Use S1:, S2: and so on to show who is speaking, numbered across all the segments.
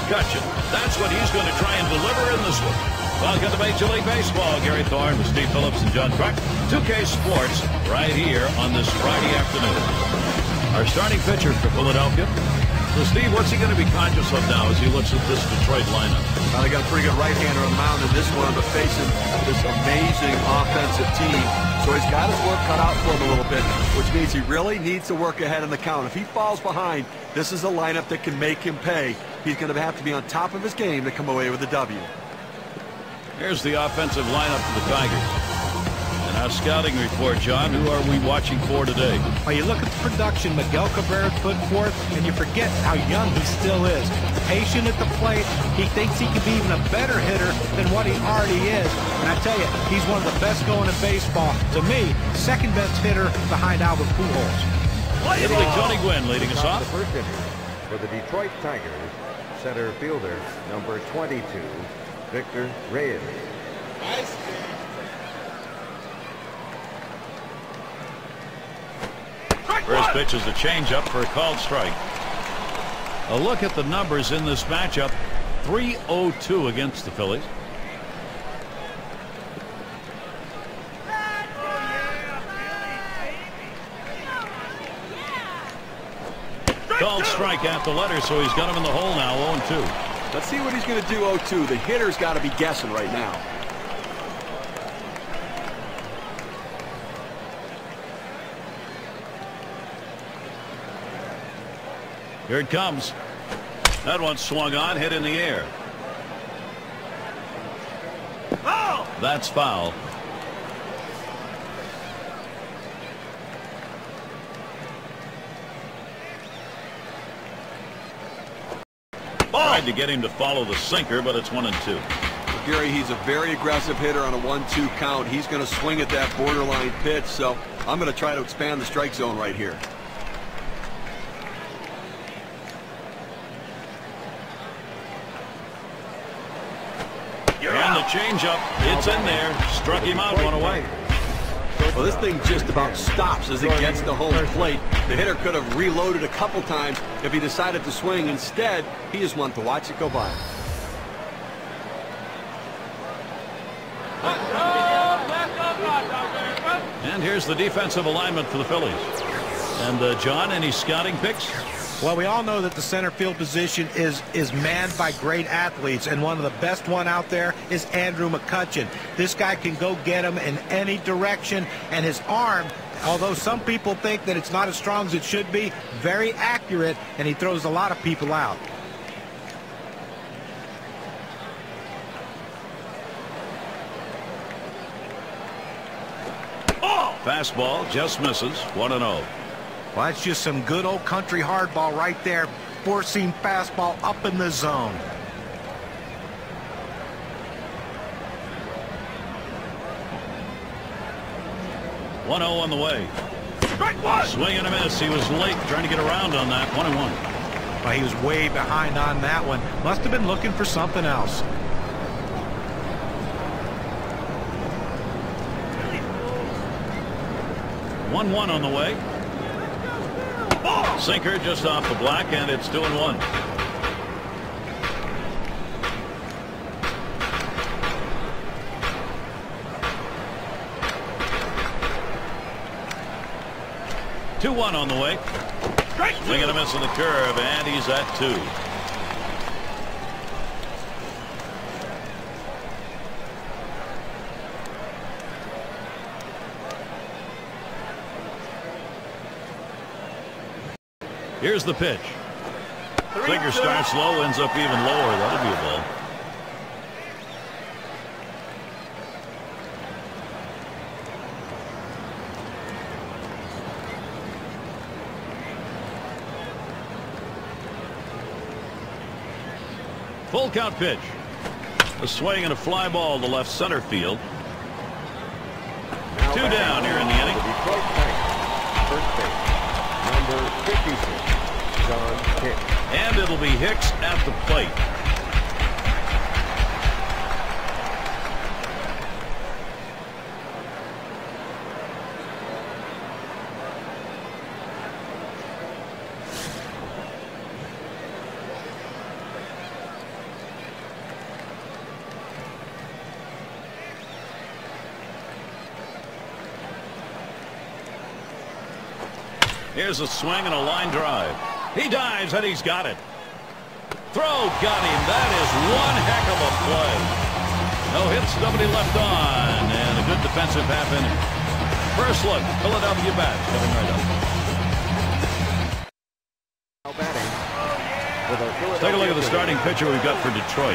S1: McCutcheon. That's what he's going to try and deliver in this one. Welcome to Major League Baseball. Gary Thorne with Steve Phillips and John Kruk. 2K Sports right here on this Friday afternoon. Our starting pitcher for Philadelphia. So, Steve, what's he going to be conscious of now as he looks at this Detroit lineup?
S2: Well, they got a pretty good right-hander on the mound in this one, but facing this amazing offensive team. So he's got his work cut out for him a little bit, which means he really needs to work ahead in the count. If he falls behind, this is a lineup that can make him pay. He's going to have to be on top of his game to come away with a W.
S1: Here's the offensive lineup for the Tigers. And our scouting report, John, who are we watching for today?
S3: Well, you look at the production Miguel Cabrera's put forth, and you forget how young he still is. Patient at the plate. He thinks he can be even a better hitter than what he already is. And I tell you, he's one of the best going in baseball. To me, second best hitter behind Albert Pujols.
S1: It'll be Tony Gwynn leading us off.
S4: The first inning for the Detroit Tigers, center fielder number 22, Victor Reyes.
S1: First pitch is a changeup for a called strike. A look at the numbers in this matchup. 3-0-2 against the Phillies. Called strike at the letter, so he's got him in the hole now, 0-2.
S2: Let's see what he's going to do 0-2. The hitter's got to be guessing right now.
S1: Here it comes. That one swung on, hit in the air. Foul! That's foul. Tried to get him to follow the sinker, but it's 1-2.
S2: Gary, he's a very aggressive hitter on a 1-2 count. He's going to swing at that borderline pitch, so I'm going to try to expand the strike zone right here.
S1: And the changeup, it's in there. Struck him out, one away.
S2: Well, this thing just about stops as it gets to home plate. The hitter could have reloaded a couple times if he decided to swing. Instead, he just wanted to watch it go by.
S1: And here's the defensive alignment for the Phillies. And John, any scouting picks?
S3: Well, we all know that the center field position is manned by great athletes, and one of the best one out there is Andrew McCutcheon. This guy can go get him in any direction, and his arm, although some people think that it's not as strong as it should be, very accurate, and he throws a lot of people out.
S1: Fastball just misses, 1-0.
S3: Well, that's just some good old country hardball right there. Four-seam fastball up in the zone.
S1: One 0 on the way. Strike one. Swing and a miss. He was late trying to get around on that. 1-1.
S3: Well, he was way behind on that one. Must have been looking for something else.
S1: 1-1 on the way. Sinker just off the black, and it's 2-1. Two-1 on the way. Swing and a miss on the curve, and he's at 2. Here's the pitch. Finger starts low, ends up even lower. That'll be a ball. Full count pitch. A swing and a fly ball to left center field. Two down here in the inning.
S4: Detroit Tigers, first base, number 56, John Hicks.
S1: And it'll be Hicks at the plate. Here's a swing and a line drive. He dives and he's got it. Throw got him. That is one heck of a play. No hits, nobody left on, and a good defensive half inning. First look, Philadelphia bats coming right up. Let's take a look at the starting pitcher we've got for Detroit.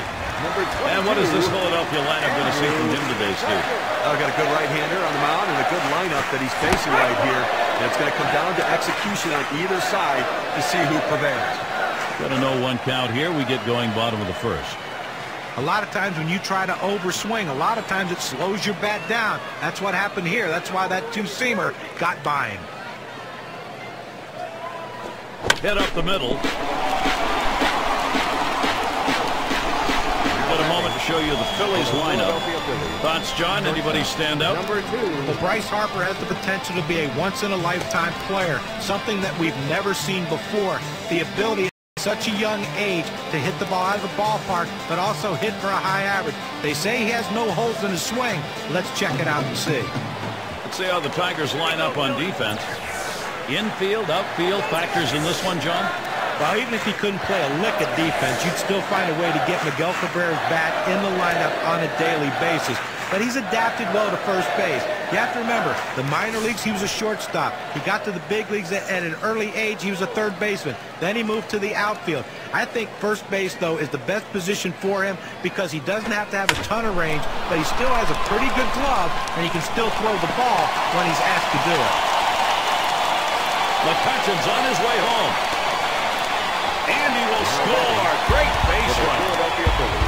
S1: And what is this Philadelphia lineup going to see from him today, Steve?
S2: I've got a good right-hander on the mound and a good lineup that he's facing right here. And it's going to come down to execution on either side to see who prevails.
S1: Got a 0-1 count here. We get going bottom of the first.
S3: A lot of times when you try to overswing, a lot of times it slows your bat down. That's what happened here. That's why that two-seamer got by him.
S1: Hit up the middle. We've got a moment to show you the Phillies lineup. Thoughts, John? Anybody stand out?
S3: Well, Bryce Harper has the potential to be a once-in-a-lifetime player, something that we've never seen before. The ability such a young age to hit the ball out of the ballpark, but also hit for a high average. They say he has no holes in his swing. Let's check it out and see.
S1: Let's see how the Tigers line up on defense. Infield, outfield, factors in this one, John?
S3: Well, even if he couldn't play a lick of defense, you'd still find a way to get Miguel Cabrera's bat in the lineup on a daily basis. But he's adapted well to first base. You have to remember, the minor leagues, he was a shortstop. He got to the big leagues at an early age. He was a third baseman. Then he moved to the outfield. I think first base, though, is the best position for him because he doesn't have to have a ton of range, but he still has a pretty good glove, and he can still throw the ball when he's asked to do it.
S1: McCutchen's on his way home. And he will score. Great base run.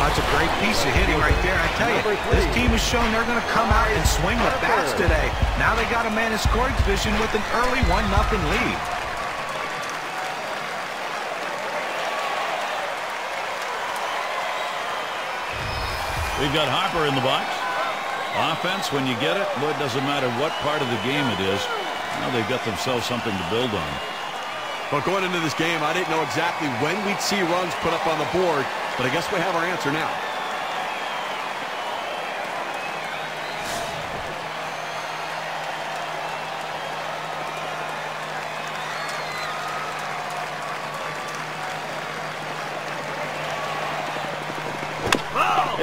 S3: That's a great piece of hitting right there. I tell you, this team has shown they're going to come out and swing the bats today. Now they got a man in scoring position with an early 1-0 lead.
S1: We've got Harper in the box. Offense, when you get it, boy, it doesn't matter what part of the game it is. Now they've got themselves something to build on.
S2: Well, going into this game, I didn't know exactly when we'd see runs put up on the board, but I guess we have our answer now.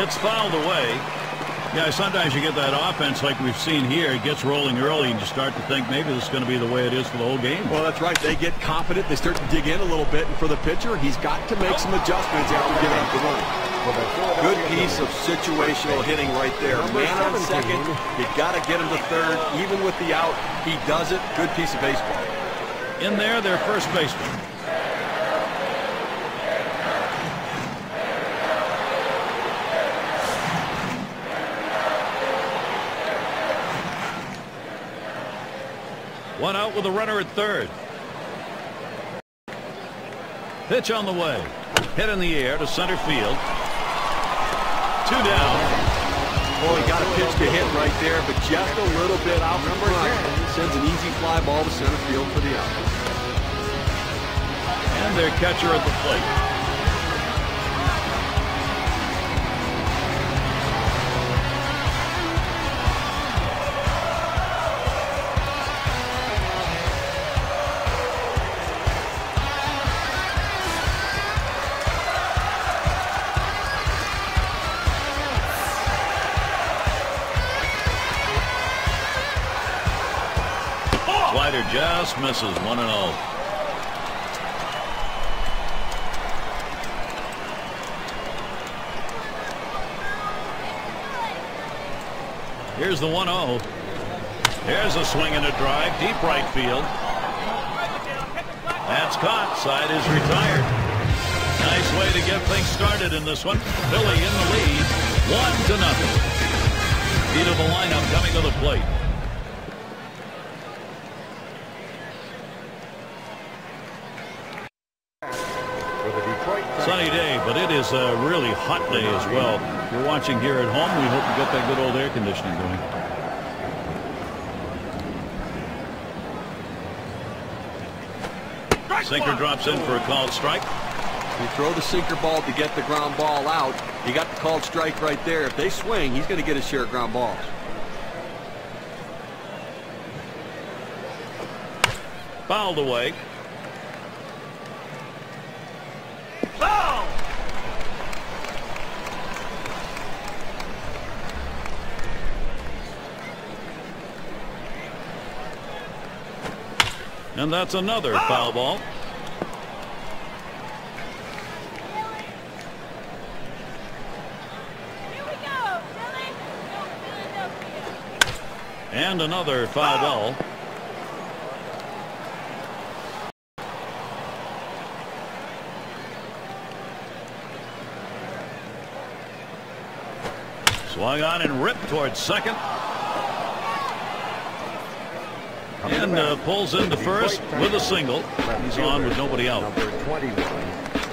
S1: It's fouled away. Yeah, sometimes you get that offense like we've seen here. It gets rolling early, and you start to think maybe this is going to be the way it is for the whole game.
S2: Well, that's right. They get confident. They start to dig in a little bit. And for the pitcher, he's got to make some adjustments after giving up the run. Good piece of situational hitting right there. Man on second. You got to get him to third. Even with the out, he does it. Good piece of baseball.
S1: In there, their first baseman. One out with a runner at third. Pitch on the way. Hit in the air to center field. Two down.
S2: Oh, he got a pitch to hit right there, but just a little bit out in front. Sends an easy fly ball to center field for the out.
S1: And their catcher at the plate. Slider just misses 1-0. Here's the 1-0. Here's a swing and a drive, deep right field. That's caught. Side is retired. Nice way to get things started in this one. Philly in the lead, 1-0. Lead of the lineup coming to the plate. Sunny day, but it is a really hot day as well. If you're watching here at home, we hope you got that good old air conditioning going. Sinker drops in for a called strike.
S2: You throw the sinker ball to get the ground ball out. You got the called strike right there. If they swing, he's going to get his share of ground balls.
S1: Fouled away.
S2: Foul!
S1: And that's another foul ball. And another foul ball. Swung on and ripped towards second. And pulls into first with a single. He's on with nobody out.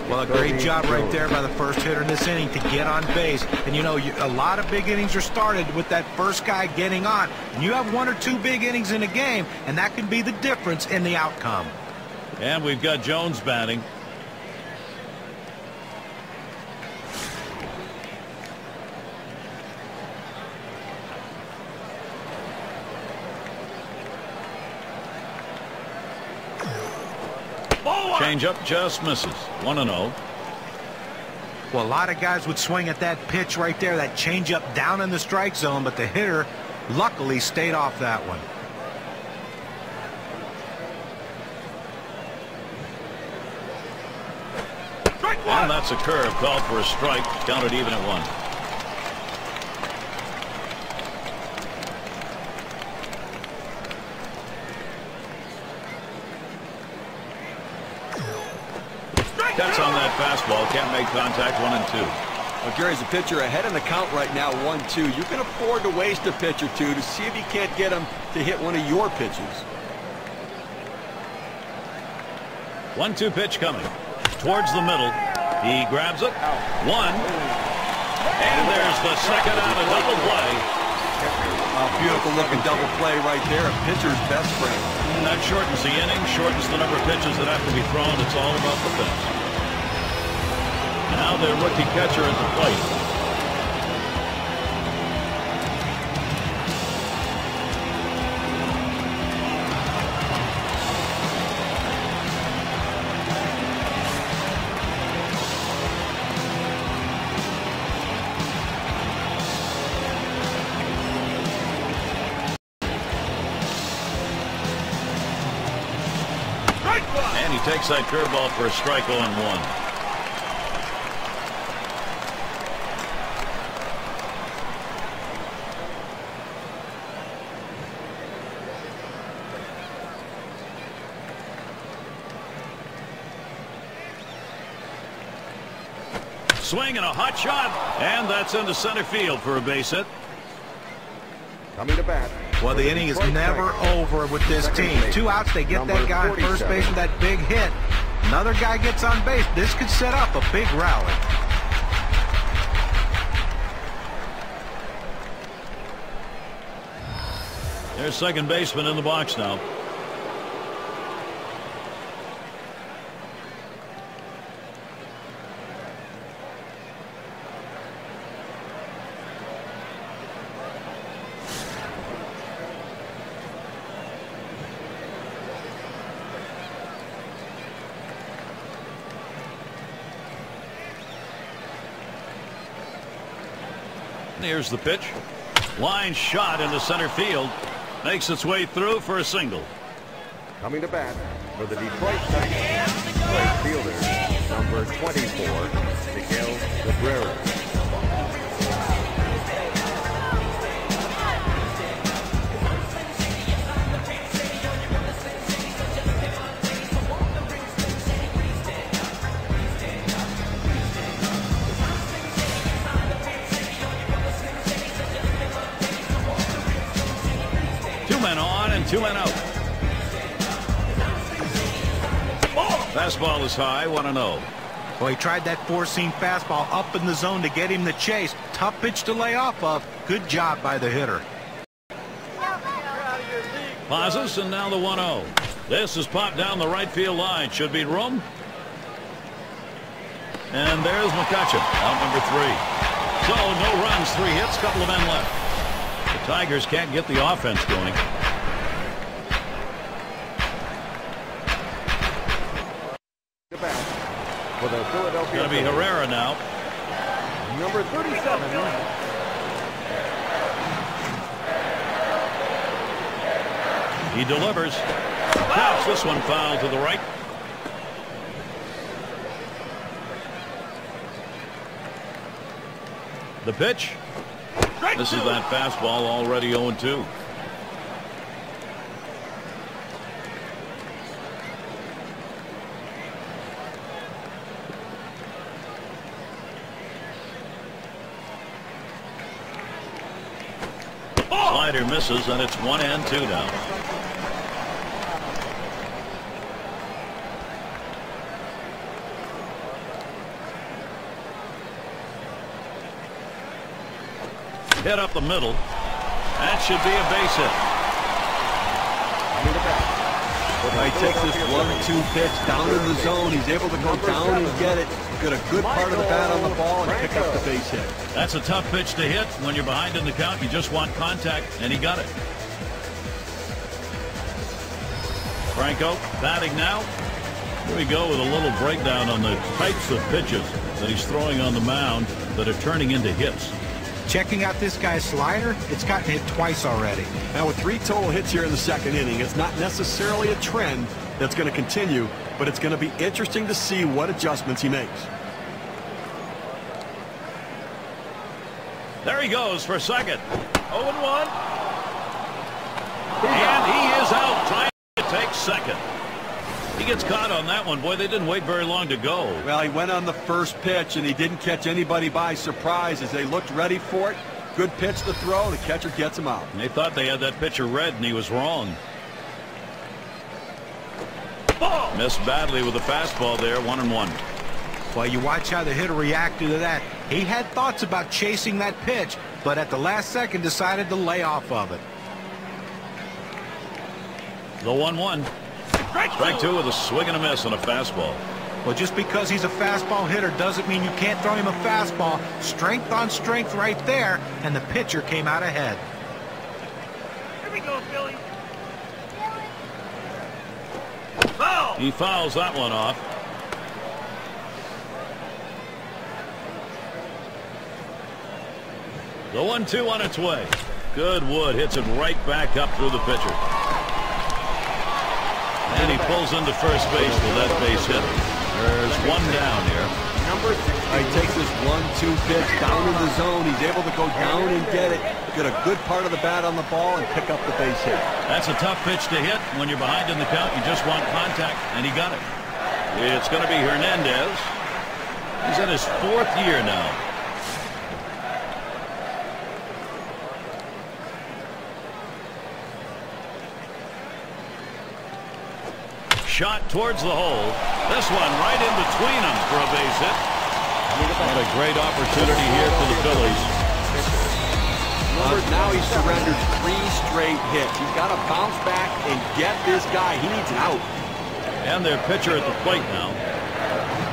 S3: Well, a great job right there by the first hitter in this inning to get on base. And, you know, a lot of big innings are started with that first guy getting on. And you have 1 or 2 big innings in a game, and that can be the difference in the outcome.
S1: And we've got Jones batting. Changeup just misses. 1-0.
S3: Well, a lot of guys would swing at that pitch right there, that changeup down in the strike zone, but the hitter luckily stayed off that one.
S1: And that's a curve called for a strike. Counted even at 1. That's on that fastball. Can't make contact. 1-2.
S2: Well, Gary's a pitcher ahead in the count right now, 1-2. You can afford to waste a pitch or two to see if you can't get him to hit one of your pitches.
S1: 1-2 pitch coming towards the middle. He grabs it. 1. And there's the second out, a double play.
S2: A beautiful looking double play right there. A pitcher's best friend.
S1: And that shortens the inning, shortens the number of pitches that have to be thrown. It's all about the fence. Now their rookie catcher at the plate. And he takes that curveball for a strike. 0-1. Swing and a hot shot, and that's into center field for a base hit.
S4: Coming to bat.
S3: Well, the inning is never over with this team. 2 outs, they get that guy on first base with that big hit. Another guy gets on base. This could set up a big rally.
S1: There's second baseman in the box now. Here's the pitch. Line shot into center field. Makes its way through for a single.
S4: Coming to bat for the Detroit Tigers, right fielder, number 24, Miguel Cabrera.
S1: Two men out. Fastball is high. 1-0.
S3: Well, he tried that four-seam fastball up in the zone to get him the chase. Tough pitch to lay off of. Good job by the hitter.
S1: Pauses, and now the 1-0. This is popped down the right field line. Should be room. And there's McCutcheon, out number 3. So no runs, 3 hits, couple of men left. The Tigers can't get the offense going.
S4: for the Philadelphia
S1: Going to be
S4: Phillies.
S1: Herrera now.
S4: Number 37.
S1: He delivers. Taps this one foul to the right. The pitch. This is that fastball already 0-2. Slider misses, and it's 1-2 now. Hit up the middle. That should be a base hit.
S2: He takes this 1-2 pitch down in the zone. He's able to go down and get it. Get a good part of the bat on the ball and pick up the base hit.
S1: That's a tough pitch to hit. When you're behind in the count, you just want contact, and he got it. Franco batting now. Here we go with a little breakdown on the types of pitches that he's throwing on the mound that are turning into hits.
S3: Checking out this guy's slider, it's gotten hit twice already.
S2: Now with 3 total hits here in the second inning, it's not necessarily a trend that's going to continue, but it's going to be interesting to see what adjustments he makes.
S1: There he goes for second. 0-1. And he is out trying to take second. He gets caught on that one. Boy, they didn't wait very long to go.
S2: Well, he went on the first pitch, and he didn't catch anybody by surprise as they looked ready for it. Good pitch to throw. The catcher gets him out.
S1: And they thought they had that pitcher read, and he was wrong. Missed badly with the fastball there. 1-1.
S3: Well, you watch how the hitter reacted to that. He had thoughts about chasing that pitch, but at the last second decided to lay off of it.
S1: The 1-1. Strike two with a swing and a miss on a fastball.
S3: Well, just because he's a fastball hitter doesn't mean you can't throw him a fastball. Strength on strength right there, and the pitcher came out ahead.
S5: Here we go, Phillies.
S1: He fouls that one off. The 1-2 on its way. Good wood hits it right back up through the pitcher. And he pulls into first base with that base hit. There's one down here.
S4: Number 6.
S2: He takes this 1-2 pitch down in the zone. He's able to go down and get it. Get a good part of the bat on the ball and pick up the base hit.
S1: That's a tough pitch to hit. When you're behind in the count, you just want contact, and he got it. It's going to be Hernandez. He's in his 4th year now. Shot towards the hole. This one right in between them for a base hit. What a great opportunity here for the Phillies.
S2: Now he's surrendered 3 straight hits. He's got to bounce back and get this guy. He needs an out.
S1: And their pitcher at the plate now.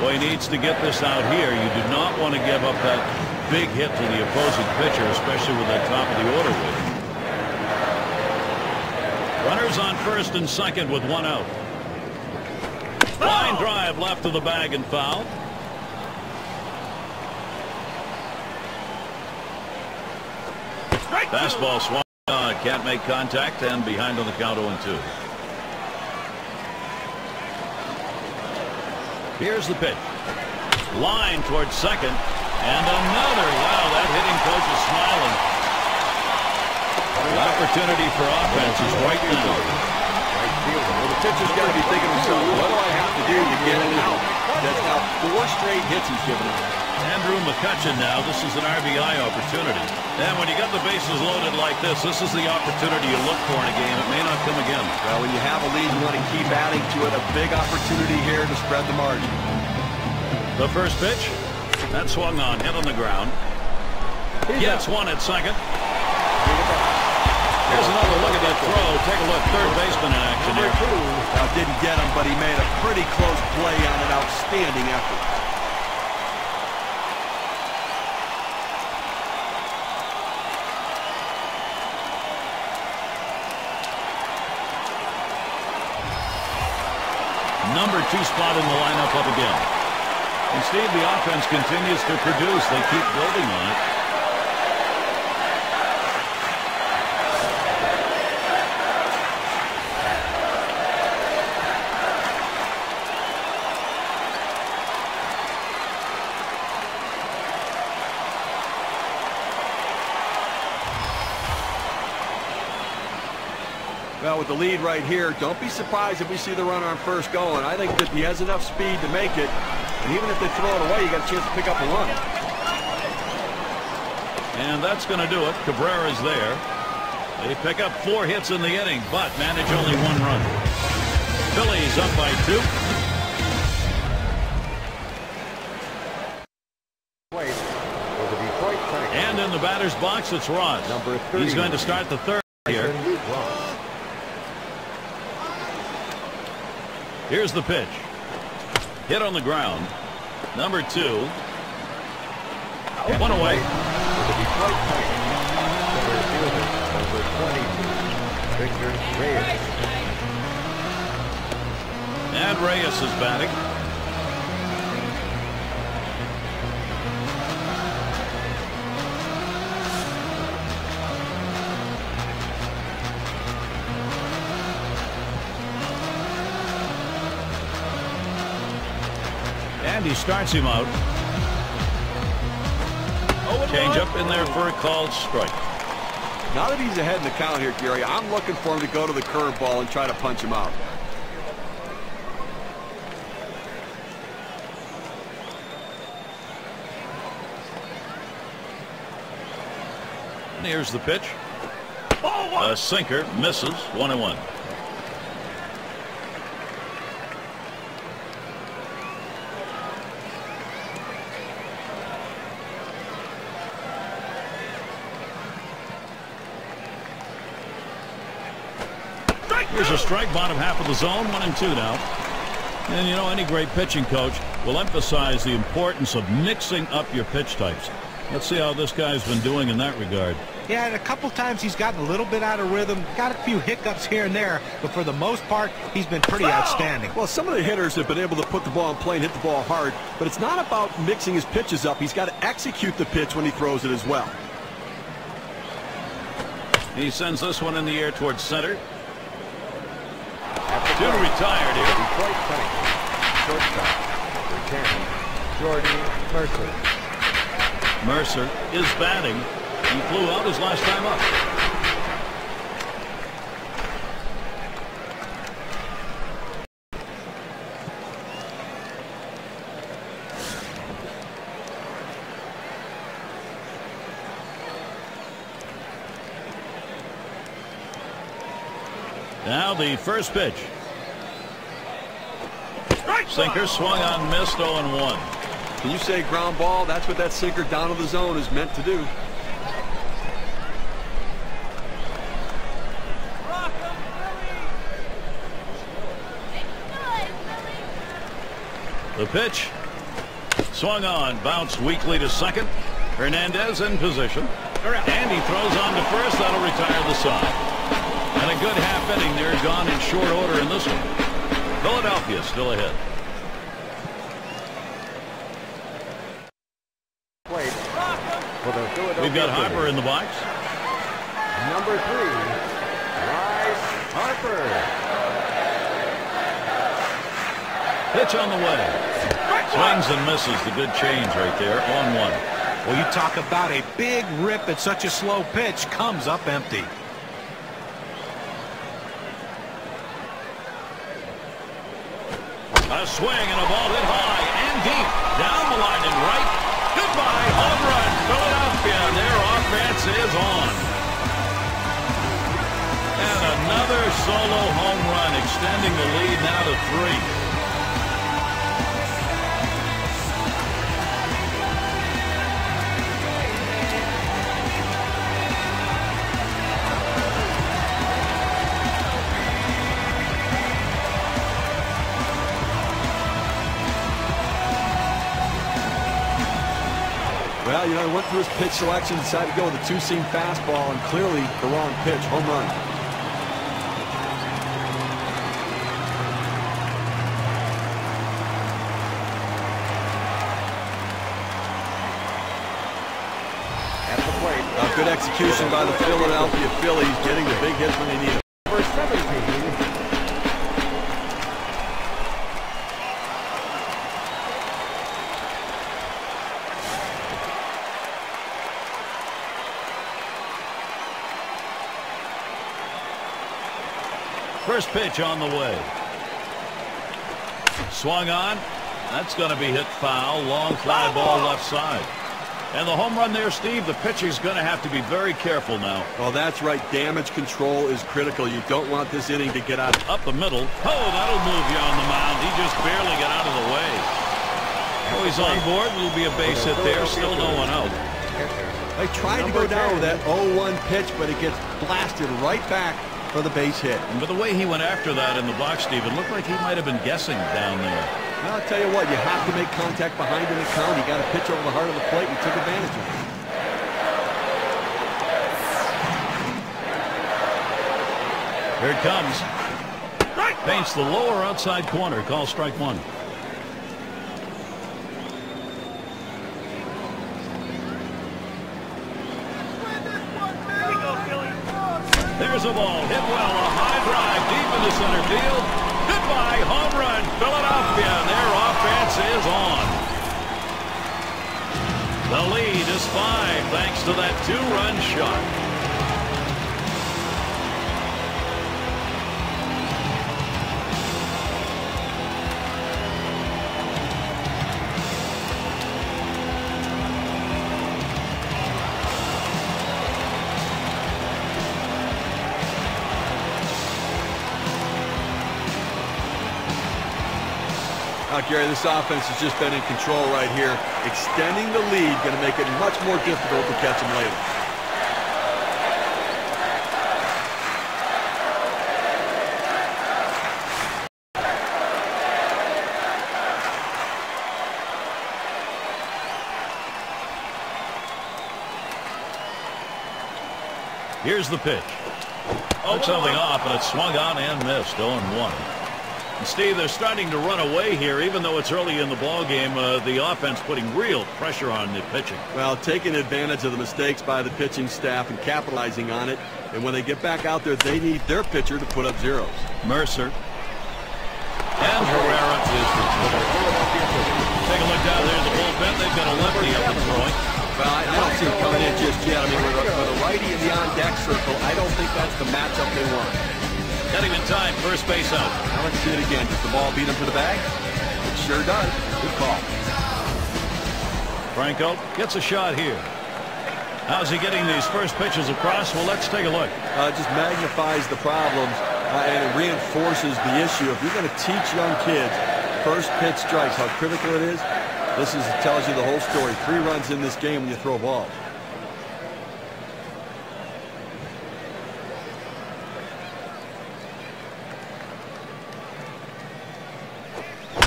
S1: Boy, he needs to get this out here. You do not want to give up that big hit to the opposing pitcher, especially with that top of the order waiting. Runners on first and second with 1 out. Line drive left of the bag and foul. Fastball swung on. Can't make contact and behind on the count 0-2. Here's the pitch. Line towards second. And another. Wow, that hitting coach is smiling. The opportunity for offense is right now.
S2: Well, the pitcher's got to be thinking to himself, what do I have to do to get an out? That's now 4 straight hits he's given up.
S1: Andrew McCutchen now. This is an RBI opportunity. And when you got the bases loaded like this is the opportunity you look for in a game. It may not come again.
S2: Well, when you have a lead, you want to keep adding to it. A big opportunity here to spread the margin.
S1: The first pitch. That swung on. Hit on the ground. Gets one at second. Here's another look at that throw. Take a look. Third baseman in action here.
S2: Now, didn't get him, but he made a pretty close play on an outstanding effort.
S1: Number 2 spot in the lineup up again. And Steve, the offense continues to produce. They keep building on it.
S2: Well, with the lead right here, don't be surprised if we see the runner on first going. I think that he has enough speed to make it. And even if they throw it away, you got a chance to pick up a run.
S1: And that's going to do it. Cabrera's there. They pick up 4 hits in the inning, but manage only 1 run. Phillies up by 2. And in the batter's box, it's Ross.
S4: Number 30.
S1: He's going to start the 3rd here. Here's the pitch. Hit on the ground. Number 2. 1 away.
S4: Number 22, Victor Reyes.
S1: And Reyes is batting. And he starts him out. Change up in there for a called strike.
S2: Now that he's ahead in the count here, Gary, I'm looking for him to go to the curveball and try to punch him out.
S1: And here's the pitch. A sinker, misses. 1-1. Here's a strike, bottom half of the zone, 1-2 now. And you know, any great pitching coach will emphasize the importance of mixing up your pitch types. Let's see how this guy's been doing in that regard.
S3: Yeah, and a couple times he's gotten a little bit out of rhythm, got a few hiccups here and there, but for the most part, he's been pretty outstanding.
S2: Well, some of the hitters have been able to put the ball in play and hit the ball hard, but it's not about mixing his pitches up. He's got to execute the pitch when he throws it as well.
S1: He sends this one in the air towards center. 2 retired here.
S4: Detroit Tigers. Shortstop, number 10, Jordan Mercer.
S1: Mercer is batting. He flew out his last time up. Now the first pitch. Sinker swung on, missed. 0-1.
S2: Can you say ground ball? That's what that sinker down to the zone is meant to do.
S1: The pitch swung on, bounced weakly to second. Hernandez in position, and he throws on to first. That'll retire the side. And a good half inning there, gone in short order in this one. Philadelphia still ahead. We've got Harper in the box.
S4: Number 3, Bryce Harper.
S1: Pitch on the way. Swings and misses. The good change right there. 0-1.
S3: Well, you talk about a big rip at such a slow pitch. Comes up empty.
S1: A swing and a ball hit high and deep. Down the line and right. Goodbye. Home run. Philadelphia. Their offense is on. And another solo home run, extending the lead now to 3.
S2: Well, you know, he went through his pitch selection, decided to go with a 2-seam fastball, and clearly the wrong pitch. Home run.
S4: At the plate.
S2: Good execution by the Philadelphia Phillies, getting the big hits when they need it.
S4: Number 17.
S1: First pitch on the way. Swung on. That's going to be hit foul. Long fly ball left side. And the home run there, Steve, the pitcher's going to have to be very careful now.
S2: Well, that's right. Damage control is critical. You don't want this inning to get out.
S1: Up the middle. Oh, that'll move you on the mound. He just barely got out of the way. Oh, he's on board. Will be a base hit there. Still no one out.
S2: They tried to go down with that 0-1 pitch, but it gets blasted right back for the base hit.
S1: But the way he went after that in the box, Steve, it looked like he might have been guessing down there.
S2: Well, I'll tell you what, you have to make contact behind in the count. You got to pitch over the heart of the plate and took advantage of it.
S1: Here it comes. Paints the lower outside corner. Call strike one.
S5: Here we go, Phillies.
S1: There's a ball. Hit well. A high drive deep into center field. Goodbye. Home run. Philadelphia. Their offense is on. The lead is 5 thanks to that 2-run shot.
S2: Gary, this offense has just been in control right here. Extending the lead, going to make it much more difficult to catch them later.
S1: Here's the pitch. Took something off, and it swung on and missed. 0-1. Steve, they're starting to run away here, even though it's early in the ball game. The offense putting real pressure on the pitching.
S2: Well, taking advantage of the mistakes by the pitching staff and capitalizing on it. And when they get back out there, they need their pitcher to put up zeros.
S1: Mercer. And Herrera is retired. Take a look down there in the bullpen. They've got a lefty up and throwing.
S2: Well, I don't see him coming in just yet. I mean, with a righty in the on-deck circle, I don't think that's the matchup they want.
S1: Not even time. First base out.
S2: Now let's see it again. Does the ball beat him to the bag? It sure does. Good call.
S1: Franco gets a shot here. How's he getting these first pitches across? Well, let's take a look.
S2: It just magnifies the problems and it reinforces the issue. If you're going to teach young kids first pitch strikes, how critical it is, this tells you the whole story. 3 runs in this game when you throw a ball.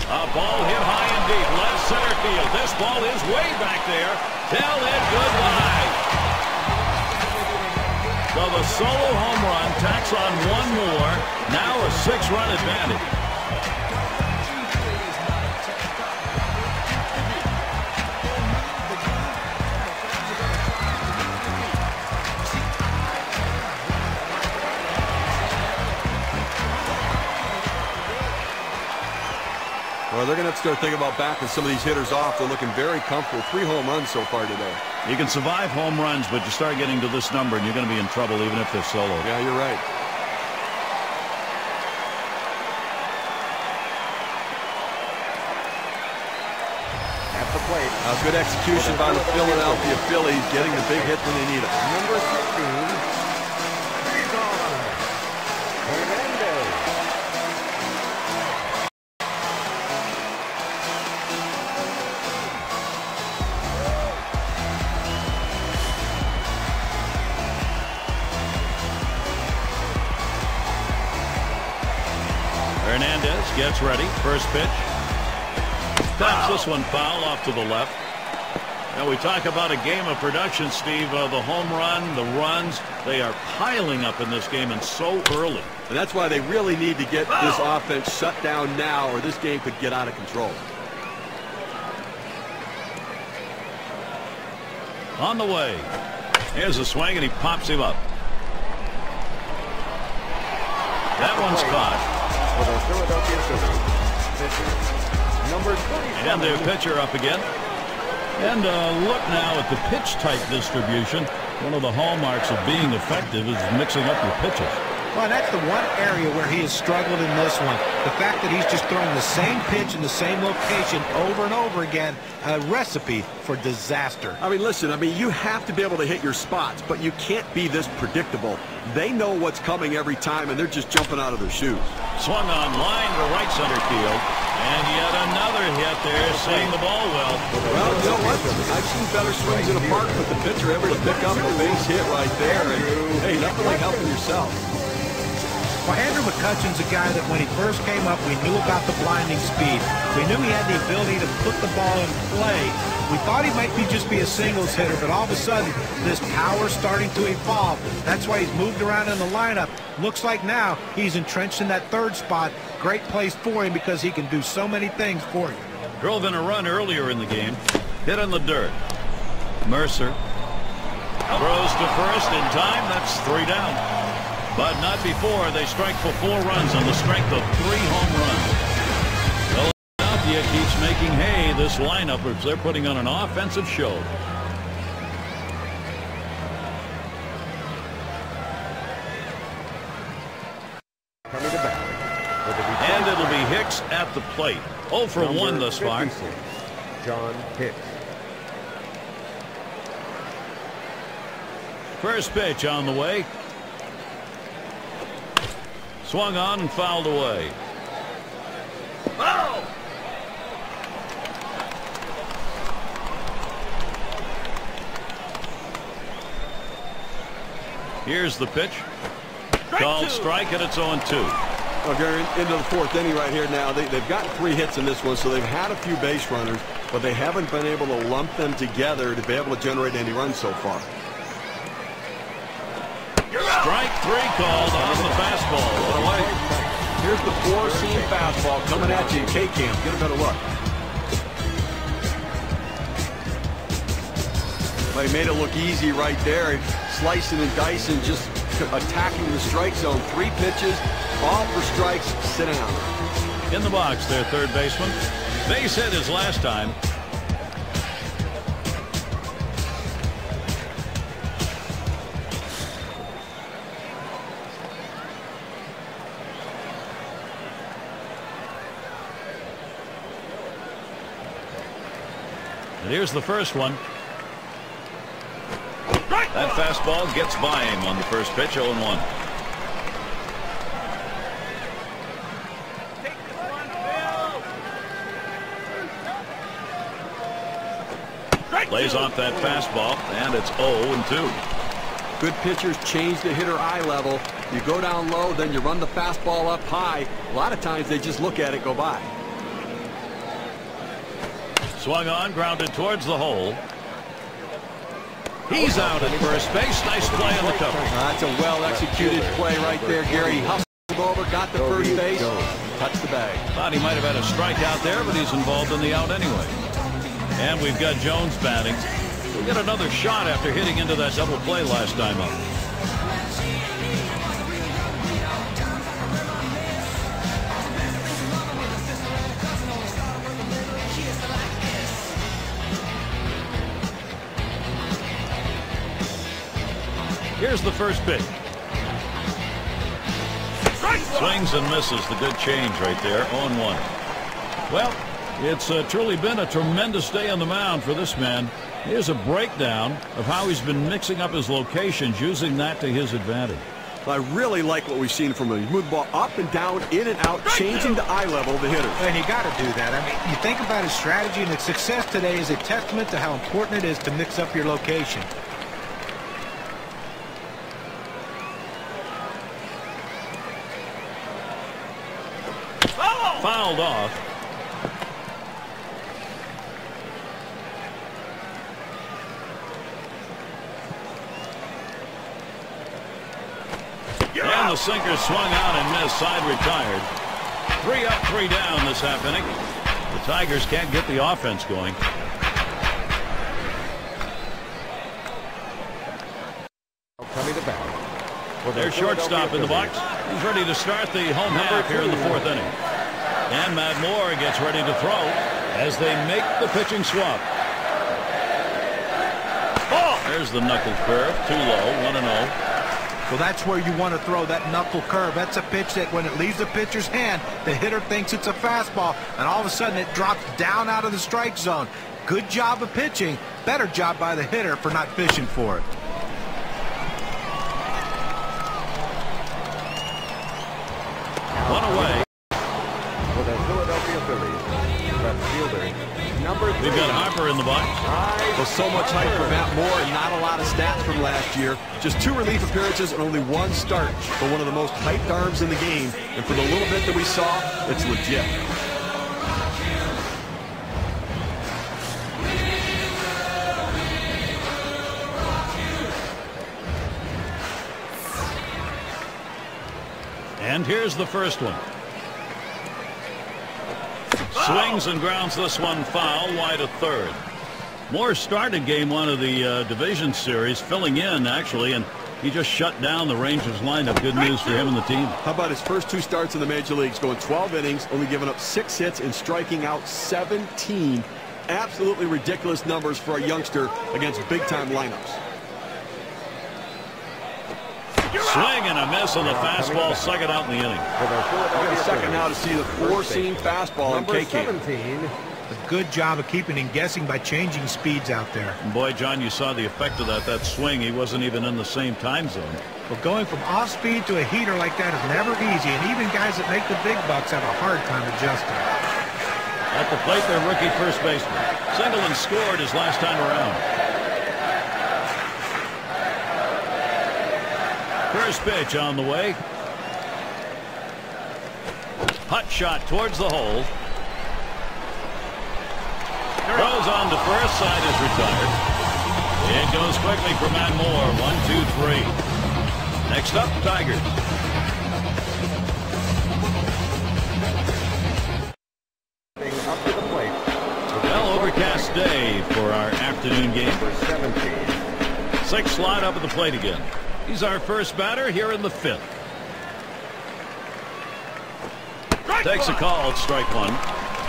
S1: A ball hit high and deep, left center field. This ball is way back there. Tell it goodbye. So the solo home run tacks on one more. Now a 6-run advantage.
S2: Well, they're going to have to start thinking about backing some of these hitters off. They're looking very comfortable. 3 home runs so far today.
S1: You can survive home runs, but you start getting to this number, and you're going to be in trouble even if they're solo.
S2: Yeah, you're right.
S4: At the plate.
S2: Good execution by the Philadelphia Phillies, getting the big hit when they need it.
S4: Number 16.
S1: Hernandez gets ready. First pitch. Taps this one foul off to the left. Now we talk about a game of production, Steve. The home run, the runs, they are piling up in this game and so early.
S2: And that's why they really need to get this offense shut down now or this game could get out of control.
S1: On the way. Here's a swing, and he pops him up. That one's caught.
S4: For the Philadelphia Phillies, pitcher, number 27.
S1: And their pitcher up again. And look now at the pitch type distribution. One of the hallmarks of being effective is mixing up your pitches.
S3: Well, that's the one area where he has struggled in this one. The fact that he's just throwing the same pitch in the same location over and over again, a recipe for disaster.
S2: I mean, listen, you have to be able to hit your spots, but you can't be this predictable. They know what's coming every time, and they're just jumping out of their shoes.
S1: Swung on line to right center field. And yet another hit there, seeing the ball well.
S2: Well, you know what? I've seen better swings in a park, but the pitcher able to pick up a base hit right there. And, hey, nothing like helping yourself.
S3: Well, Andrew McCutchen's a guy that when he first came up, we knew about the blinding speed. We knew he had the ability to put the ball in play. We thought he might just be a singles hitter, but all of a sudden, this power's starting to evolve. That's why he's moved around in the lineup. Looks like now he's entrenched in that third spot. Great place for him because he can do so many things for you.
S1: Drove in a run earlier in the game. Hit in the dirt. Mercer throws to first in time. That's 3 down. But not before they strike for 4 runs on the strength of 3 home runs. Philadelphia keeps making hay this lineup as they're putting on an offensive show.
S4: Coming to bat.
S1: And it'll be Hicks at the plate. 0 for 1 thus far.
S4: John Hicks.
S1: First pitch on the way. Swung on and fouled away.
S5: Foul!
S1: Here's the pitch. Called strike, and it's 0-2.
S2: Well, Gary, into the 4th inning right here now. They've gotten 3 hits in this one, so they've had a few base runners, but they haven't been able to lump them together to be able to generate any runs so far.
S1: Strike 3 called on the fastball. What away.
S2: Here's the 4-seam fastball coming at you in K-Camp. Get a better look. Well, he made it look easy right there. Slicing and dicing, just attacking the strike zone. 3 pitches, all for strikes. Sit down.
S1: In the box, their third baseman. Base hit his last time. And here's the first one. That fastball gets by him on the first pitch, 0-1. Lays off that fastball, and it's 0-2.
S2: Good pitchers change the hitter eye level. You go down low, then you run the fastball up high. A lot of times they just look at it go by.
S1: Swung on, grounded towards the hole. He's out at first base. Nice play on the cover.
S2: That's a well-executed play right there, Gary. He hustled over, got the first base, touched the bag.
S1: Thought he might have had a strikeout there, but he's involved in the out anyway. And we've got Jones batting. We'll get another shot after hitting into that double play last time up. Here's the first pitch. Swings and misses. The good change right there. 0-1. Well, it's truly been a tremendous day on the mound for this man. Here's a breakdown of how he's been mixing up his locations, using that to his advantage.
S2: I really like what we've seen from him. He moved the ball up and down, in and out, changing the eye level of the hitter.
S3: And you got to do that. I mean, you think about his strategy, and its success today is a testament to how important it is to mix up your location.
S1: Fouled off. And the sinker swung out and missed. Side retired. 3 up, 3 down this half inning. The Tigers can't get the offense going.
S4: Coming to bat.
S1: Their shortstop in the box. He's ready to start the home half here in the 4th inning. And Matt Moore gets ready to throw as they make the pitching swap. Oh! There's the knuckle curve. Too low. 1-0.
S3: Well, that's where you want to throw that knuckle curve. That's a pitch that when it leaves the pitcher's hand, the hitter thinks it's a fastball, and all of a sudden it drops down out of the strike zone. Good job of pitching. Better job by the hitter for not fishing for it.
S1: One away.
S4: For the Philadelphia Phillies, left fielder, number 3.
S1: We've got Harper in the box.
S2: Well, so much hype for Matt Moore and not a lot of stats from last year. Just 2 relief appearances and only 1 start for one of the most hyped arms in the game. And for the little bit that we saw, it's legit.
S1: And here's the first one. Swings and grounds this one foul, wide of third. Moore started game 1 of the division series, filling in actually, and he just shut down the Rangers lineup. Good news for him and the team.
S2: How about his first 2 starts in the major leagues, going 12 innings, only giving up 6 hits and striking out 17. Absolutely ridiculous numbers for a youngster against big-time lineups.
S1: Swing and a miss on the fastball, second out in the inning.
S2: We got a second now to see the 4-seam fastball in
S4: Number
S2: KK.
S4: 17.
S3: A good job of keeping him guessing by changing speeds out there.
S1: And boy, John, you saw the effect of that swing. He wasn't even in the same time zone.
S3: Well, going from off speed to a heater like that is never easy, and even guys that make the big bucks have a hard time adjusting.
S1: At the plate, their rookie first baseman. Singleton scored his last time around. First pitch on the way. Hot shot towards the hole. Throws on to first, side is retired. It goes quickly for Matt Moore. 1, 2, 3. Next up, Tigers.
S4: Up to the plate.
S1: Well, overcast day for our afternoon game.
S4: Number 17.
S1: 6 slide up at the plate again. He's our first batter here in the 5th. Takes a call at strike 1.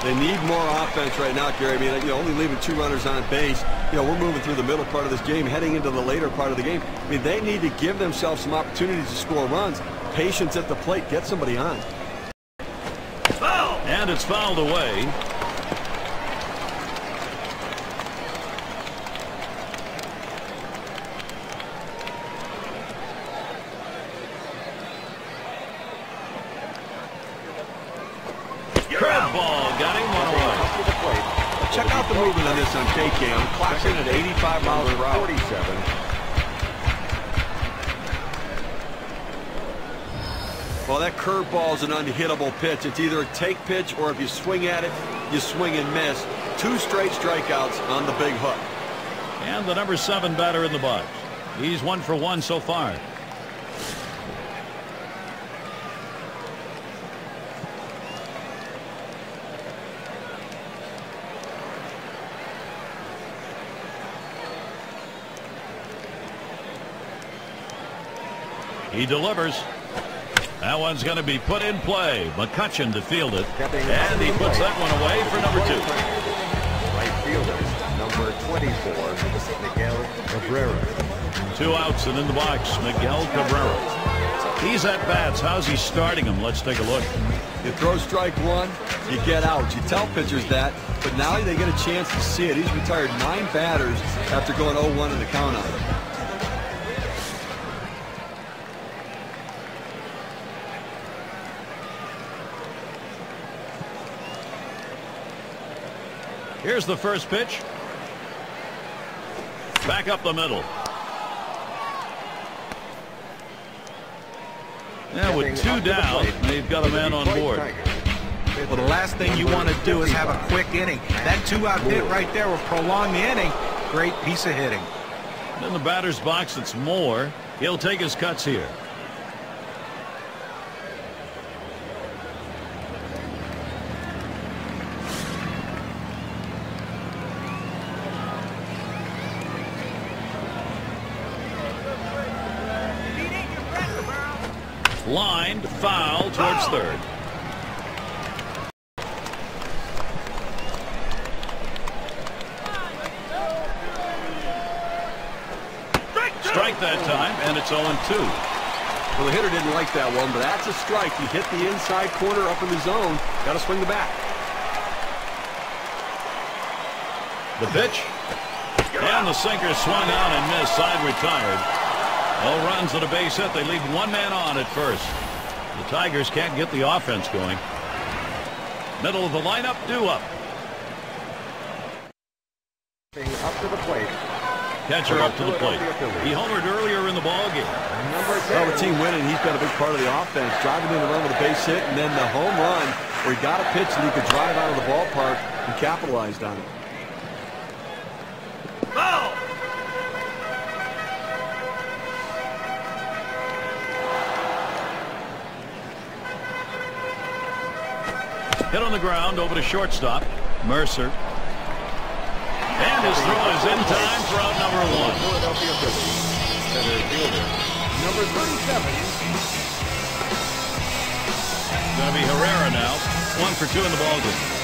S2: They need more offense right now, Gary. I mean, only leaving 2 runners on base. We're moving through the middle part of this game, heading into the later part of the game. I mean, they need to give themselves some opportunities to score runs. Patience at the plate. Get somebody on.
S1: Foul! And it's fouled away. Curveball got him 1 away.
S4: Up to the plate.
S2: Check out the movement on this on KK. I'm clocking at 85 miles per hour.
S4: 47.
S2: Well, that curveball is an unhittable pitch. It's either a take pitch, or if you swing at it, you swing and miss. 2 straight strikeouts on the big hook.
S1: And the number 7 batter in the box. He's 1 for 1 so far. He delivers. That one's going to be put in play. McCutchen to field it. And he puts that one away for number 2.
S4: Right fielder, number 24, Miguel Cabrera.
S1: 2 outs and in the box, Miguel Cabrera. He's at bats. How's he starting him? Let's take a look.
S2: You throw strike 1, you get out. You tell pitchers that, but now they get a chance to see it. He's retired 9 batters after going 0-1 in the count on it.
S1: Here's the first pitch. Back up the middle. Yeah, with 2 down, they've got a man on board.
S3: Well, the last thing you want to do is have a quick inning. That 2-out hit right there will prolong the inning. Great piece of hitting.
S1: In the batter's box, it's Moore. He'll take his cuts here. Lined foul towards third. Strike that time, and it's 0-2.
S2: Well, the hitter didn't like that one, but that's a strike. He hit the inside corner up in the zone. Got to swing the bat.
S1: The pitch. And the sinker swung on and missed. Side retired. No runs and a base hit. They leave one man on at first. The Tigers can't get the offense going. Middle of the lineup, due up.
S4: Up to the plate.
S1: Catcher up to the plate. He homered earlier in the ball game.
S2: Well, the team winning, he's been a big part of the offense. Driving in the run with a base hit, and then the home run where he got a pitch and he could drive out of the ballpark and capitalized on it.
S5: Foul!
S1: Hit on the ground over to shortstop. Mercer. And his throw is in time for out number 1.
S4: Philadelphia Phillies. Center fielder, number 37.
S1: Going to be Herrera now. 1 for 2 in the ballgame.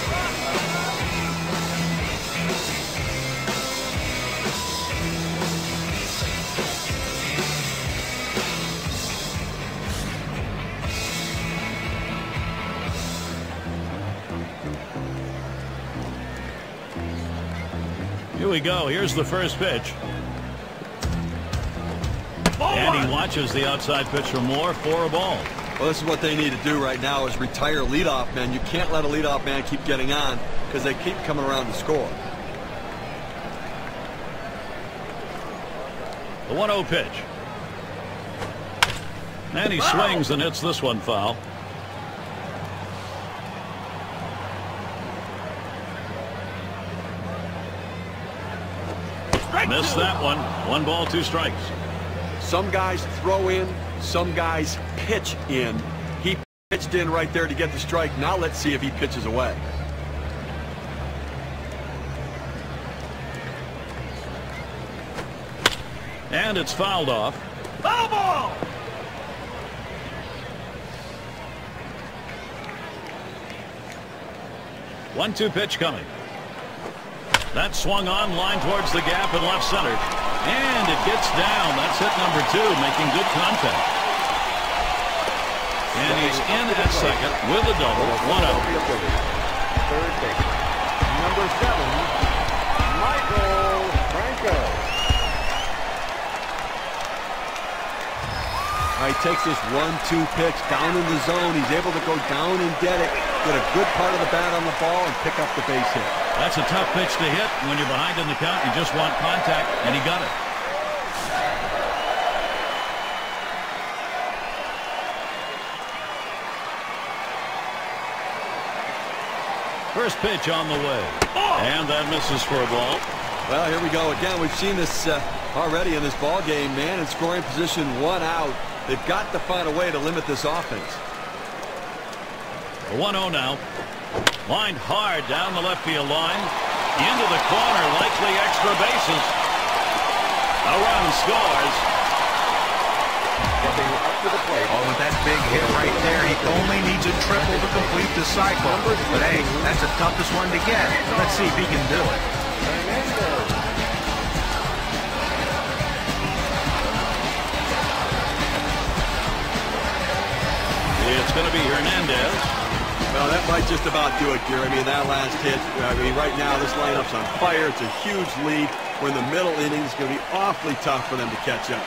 S1: Here we go. Here's the first pitch. And he watches the outside pitch for more for a ball.
S2: Well, this is what they need to do right now is retire leadoff man. You can't let a leadoff man keep getting on because they keep coming around to score.
S1: The 1-0 pitch. And he swings and hits this one foul. Missed that one. 1 ball, 2 strikes.
S2: Some guys throw in, some guys pitch in. He pitched in right there to get the strike. Now let's see if he pitches away.
S1: And it's fouled off.
S5: Foul ball!
S1: One-two pitch coming. That swung on, line towards the gap in left center. And it gets down. That's hit number 2, making good contact. And he's in at second with a double. 1-0.
S4: Third base. Number 7, Michael Franco.
S2: He takes this 1-2 pitch down in the zone. He's able to go down and get it, get a good part of the bat on the ball, and pick up the base hit.
S1: That's a tough pitch to hit when you're behind in the count. You just want contact, and he got it. First pitch on the way. And that misses for a ball.
S2: Well, here we go again. We've seen this already in this ball game. Man in scoring position, 1 out. They've got to find a way to limit this offense.
S1: 1-0 now. Lined hard down the left field line. Into the corner, likely extra bases. A run scores.
S4: Stepping up to the plate.
S3: Oh, with that big hit right there, he only needs a triple to complete the cycle. But hey, that's the toughest one to get. Let's see if he can do it.
S1: It's going to be Hernandez.
S2: Well, that might just about do it, Gary. I mean, that last hit, right now this lineup's on fire. It's a huge lead. We're in the middle innings. It's going to be awfully tough for them to catch up.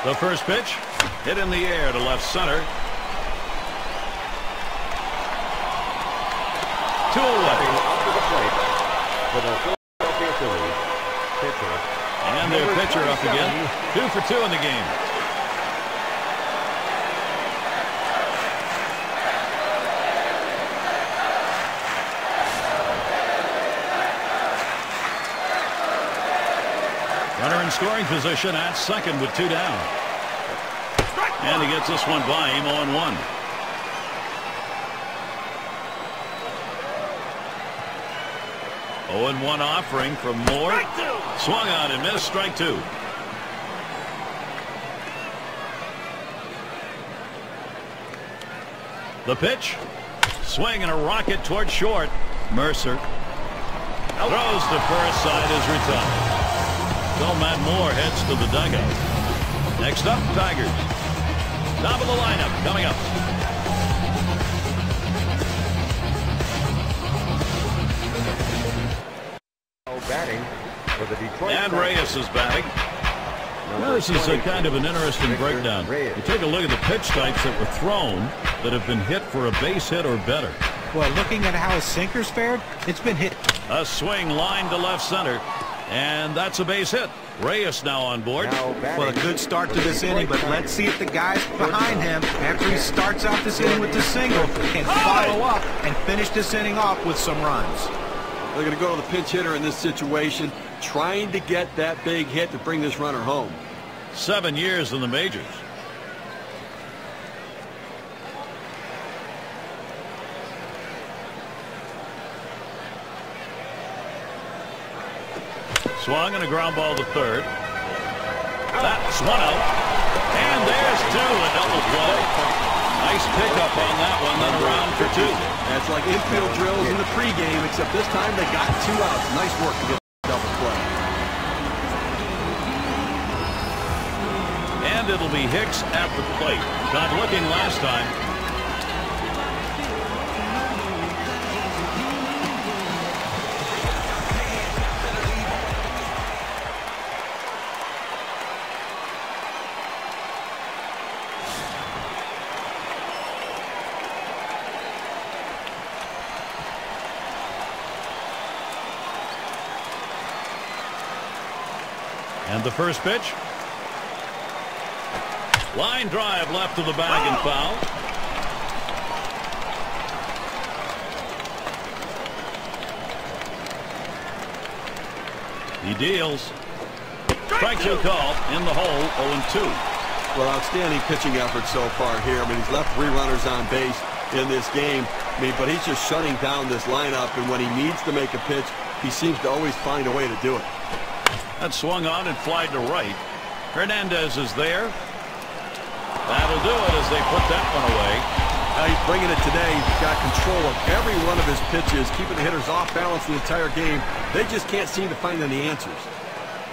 S1: The first pitch, hit in the air to left center. 2 away.
S4: Up to the plate for the Philadelphia Phillies. Pitcher.
S1: And their pitcher up again. 2 for 2 in the game. Runner in scoring position at second with 2 down. And he gets this one by him 0-1. 0-1 offering from Moore. Swung on and missed. Strike two. The pitch. Swing and a rocket toward short. Mercer throws to first. Side is retired. So Matt Moore heads to the dugout. Next up, Tigers. Top of the lineup coming up.
S4: Batting for the Detroit
S1: And Reyes is batting. Well, this is a kind of an interesting breakdown. You take a look at the pitch types that were thrown that have been hit for a base hit or better.
S3: Well, looking at how his sinkers fared, it's been hit.
S1: A swing line to left center, and that's a base hit. Reyes now on board.
S3: Well, a good start to this inning, but let's see if the guys behind him, after he starts out this inning with the single, can follow up and finish this inning off with some runs.
S2: They're going to go to the pinch hitter in this situation, trying to get that big hit to bring this runner home.
S1: 7 years in the majors. Swung and a ground ball to third. That's one out. And there's two. A double play. Nice pickup on that one. Then around for two.
S2: That's like infield drills in the pregame, except this time they got 2 outs. Nice work to get the double play.
S1: And it'll be Hicks at the plate. Not looking last time. And the first pitch. Line drive left to the bag and foul. He deals. Strike two call in the hole. 0-2.
S2: Well, outstanding pitching effort so far here. I mean, he's left 3 runners on base in this game. I mean, but he's just shutting down this lineup, and when he needs to make a pitch, he seems to always find a way to do it.
S1: That swung on and flied to right. Hernandez is there. That'll do it as they put that one away.
S2: Now he's bringing it today. He's got control of every one of his pitches, keeping the hitters off balance the entire game. They just can't seem to find any answers.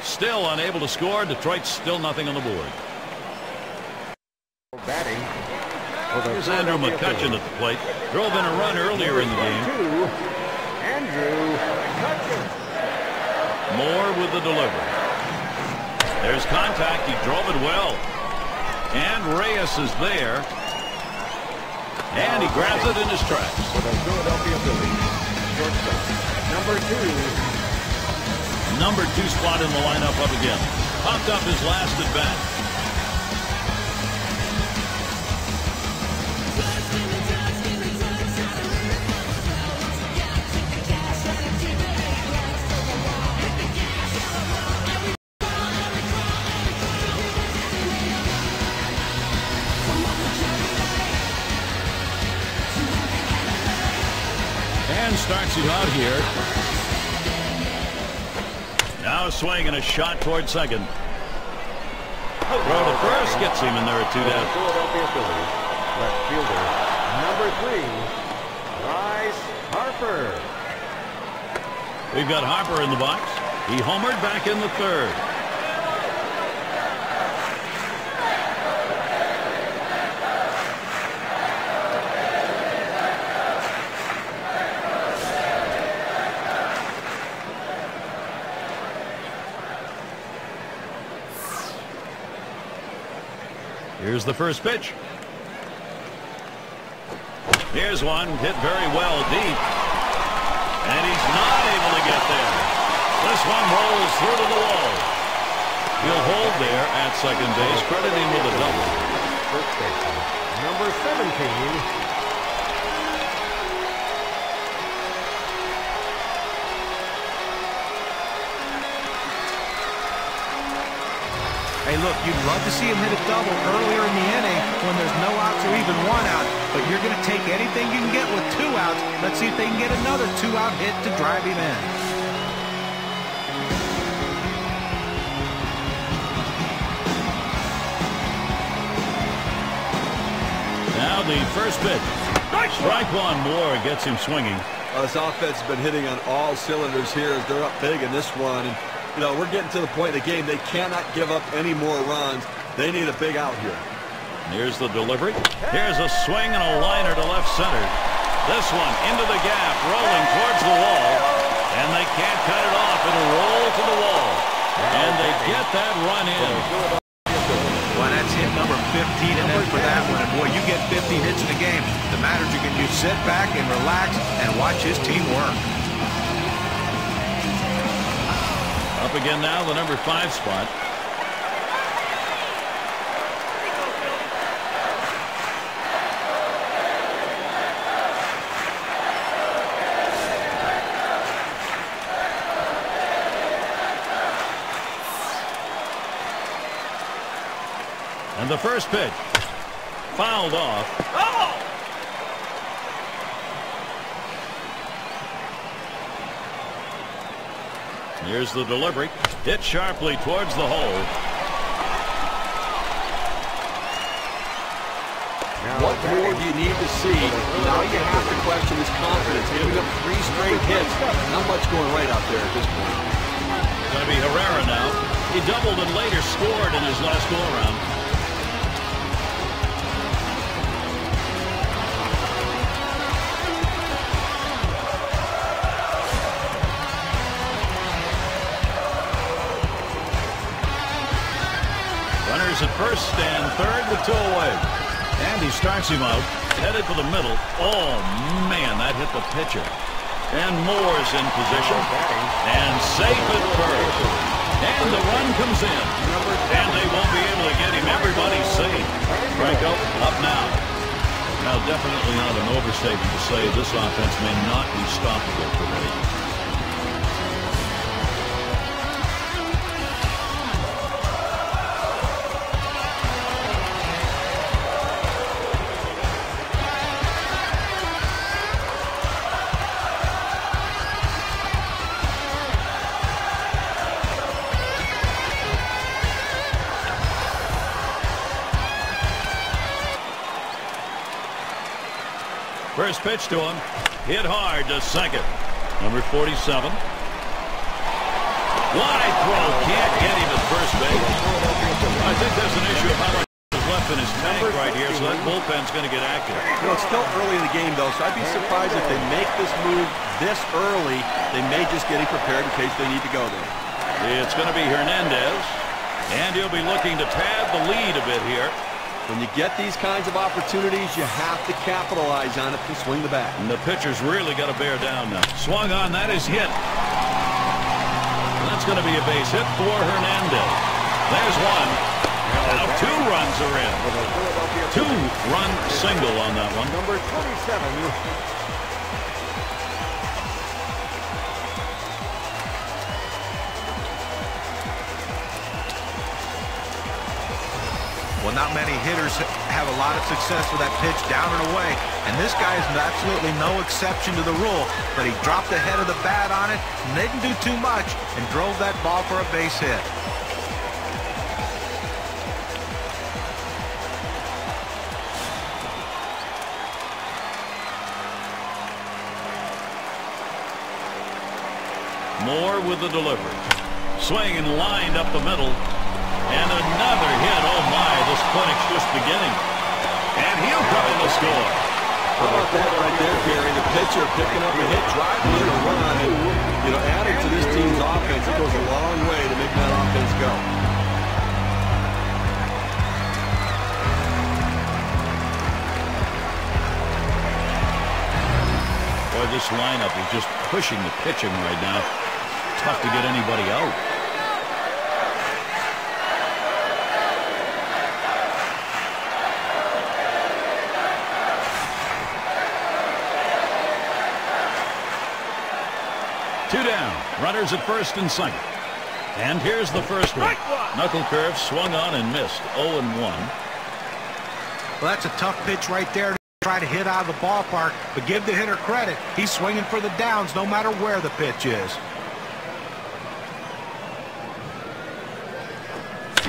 S1: Still unable to score. Detroit's still nothing on the board.
S4: Batting.
S1: Here's Andrew McCutchen at the plate. Drove in a run earlier in the game.
S4: Andrew McCutchen.
S1: Moore with the delivery. There's contact. He drove it well. And Reyes is there. And he grabs it in his tracks.
S4: For the Philadelphia Phillies, shortstop,
S1: Number 2 spot in the lineup up again. Popped up his last at bat. Starts him out here. Now a swing and a shot toward second. Throw to first gets him, and there are 2 down.
S4: Philadelphia Phillies, left fielder, number 3, Bryce Harper.
S1: We've got Harper in the box. He homered back in the third. Here's the first pitch. Here's one hit very well deep. And he's not able to get there. This one rolls through to the wall. He'll hold there at second base, crediting with a double.
S4: First baseman, number 17.
S3: Hey, look, you'd love to see him hit a double earlier in the inning when there's no outs or even 1 out. But you're going to take anything you can get with 2 outs. Let's see if they can get another 2-out hit to drive him in.
S1: Now the first pitch. Strike one. Moore gets him swinging.
S2: This offense has been hitting on all cylinders here as they're up big in this one. And, you know, we're getting to the point in the game they cannot give up any more runs. They need a big out here.
S1: Here's the delivery. Here's a swing and a liner to left center. This one into the gap, rolling towards the wall. And they can't cut it off. It'll roll to the wall. And they get that run in.
S3: Well, that's hit number 15, and then for that one, and boy, you get 15 hits in a game. The matter is you can just sit back and relax and watch his team work.
S1: Up again now, the number 5 spot. And the first pitch fouled off.
S5: Oh!
S1: Here's the delivery. Hit sharply towards the hole.
S2: What more do you need to see? Now you have to question his confidence. Giving up 3 straight hits. Not much going right out there at this point.
S1: It's going to be Herrera now. He doubled and later scored in his last go-around. Runners at first and third with 2 away. And he starts him out, headed for the middle. Oh, man, that hit the pitcher. And Moore's in position. And safe at first. And the run comes in. And they won't be able to get him. Everybody's safe. Franco up now. Now, definitely not an overstatement to say this offense may not be stoppable today. First pitch to him. Hit hard to second. Number 47. Wide throw. Can't get him at first base. I think there's an issue of how much is left in his tank right here, so that bullpen's going to get active.
S2: You know, it's still early in the game, though, so I'd be surprised if they make this move this early. They may just get him prepared in case they need to go there.
S1: It's going to be Hernandez, and he'll be looking to pad the lead a bit here.
S2: When you get these kinds of opportunities, you have to capitalize on it to swing the bat.
S1: And the pitcher's really got to bear down now. Swung on, that is hit. That's going to be a base hit for Hernandez. There's one. Now 2 runs are in. 2-run single on that one.
S4: Number 27.
S3: Well, not many hitters have a lot of success with that pitch down and away, and this guy is absolutely no exception to the rule, but he dropped the head of the bat on it, didn't do too much, and drove that ball for a base hit.
S1: Moore with the delivery. Swing and lined up the middle. And another hit. Oh, my. This clinic's just beginning. And he'll come in to score.
S2: How about that right there, Gary? The pitcher picking up a hit, driving in a run. And, you know, adding to this team's offense, it goes a long way to make that offense go.
S1: Boy, this lineup is just pushing the pitching right now. Tough to get anybody out. Two down. Runners at first and second. And here's the first one. Knuckle curve swung on and missed. 0-1.
S3: Well, that's a tough pitch right there to try to hit out of the ballpark, but give the hitter credit. He's swinging for the downs no matter where the pitch is.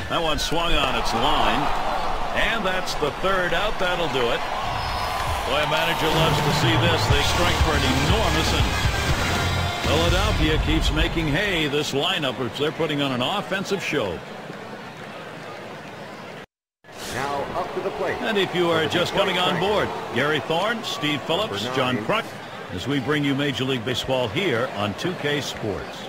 S1: That one swung on its line. And that's the third out. That'll do it. Boy, a manager loves to see this. They strike for an enormous inning. Philadelphia keeps making hay this lineup, which they're putting on an offensive show.
S4: Now up to the plate.
S1: And if you are just coming on board, Gary Thorne, Steve Phillips, John Kruk, as we bring you Major League Baseball here on 2K Sports.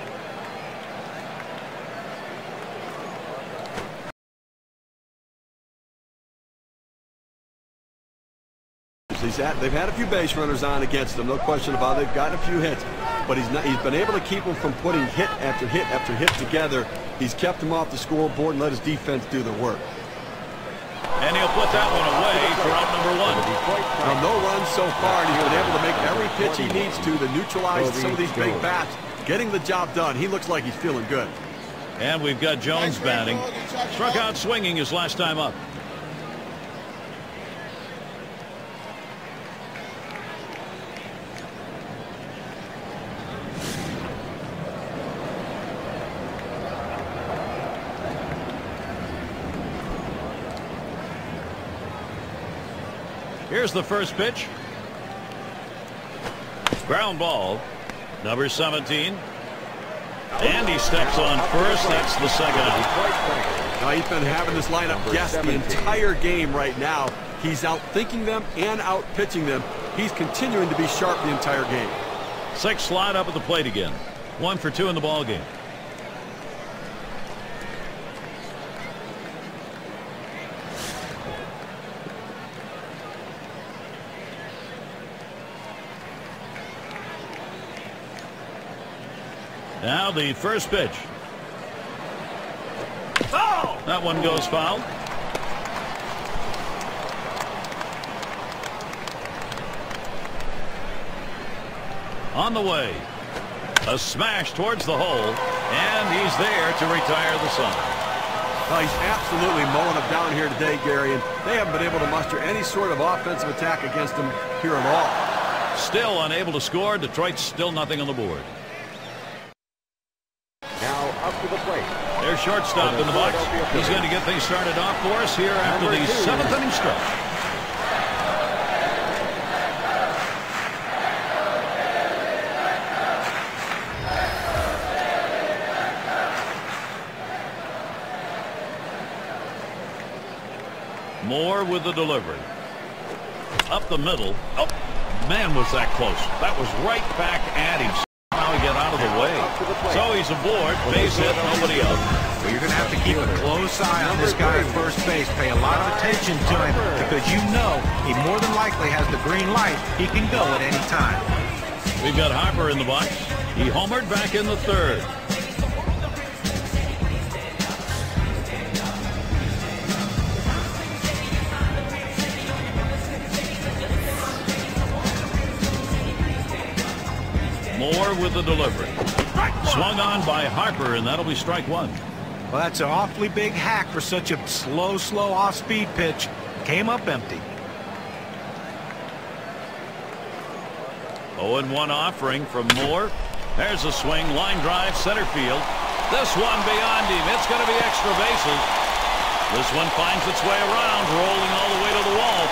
S2: They've had a few base runners on against them, no question about it. They've gotten a few hits, but he's been able to keep them from putting hit after hit after hit together. He's kept them off the scoreboard and let his defense do the work.
S1: And he'll put that one away for out number one.
S2: Now, no runs so far, and he's been able to make every pitch he needs to neutralize some of these big bats, getting the job done. He looks like he's feeling good.
S1: And we've got Jones batting. Struck out swinging his last time up. Here's the first pitch. Ground ball. Number 17. And he steps on first. That's the second out.
S2: Now, he's been having this lineup guess the entire game right now. He's out thinking them and out pitching them. He's continuing to be sharp the entire game.
S1: 6 slide up at the plate again. 1 for 2 in the ball game. Now the first pitch. Oh! That one goes foul. On the way. A smash towards the hole. And he's there to retire the side.
S2: Well, he's absolutely mowing them down here today, Gary, and they haven't been able to muster any sort of offensive attack against him here at all.
S1: Still unable to score. Detroit's still nothing on the board.
S4: To the plate.
S1: Their shortstop in the box. He's going to get things started off for us here after the 7th inning stretch. Moore with the delivery. Up the middle. Oh, man, was that close. That was right back at him. Get out of the way. So he's aboard. Base hit, nobody out.
S3: Well, you're going to have to keep a close eye on this guy at first base. Pay a lot of attention to him because you know he more than likely has the green light. He can go at any time.
S1: We've got Harper in the box. He homered back in the 3rd. Moore with the delivery. Swung on by Harper, and that'll be strike 1.
S3: Well, that's an awfully big hack for such a slow off-speed pitch. Came up empty.
S1: 0-1 offering from Moore. There's a swing, line drive, center field. This one beyond him. It's going to be extra bases. This one finds its way around, rolling all the way to the wall.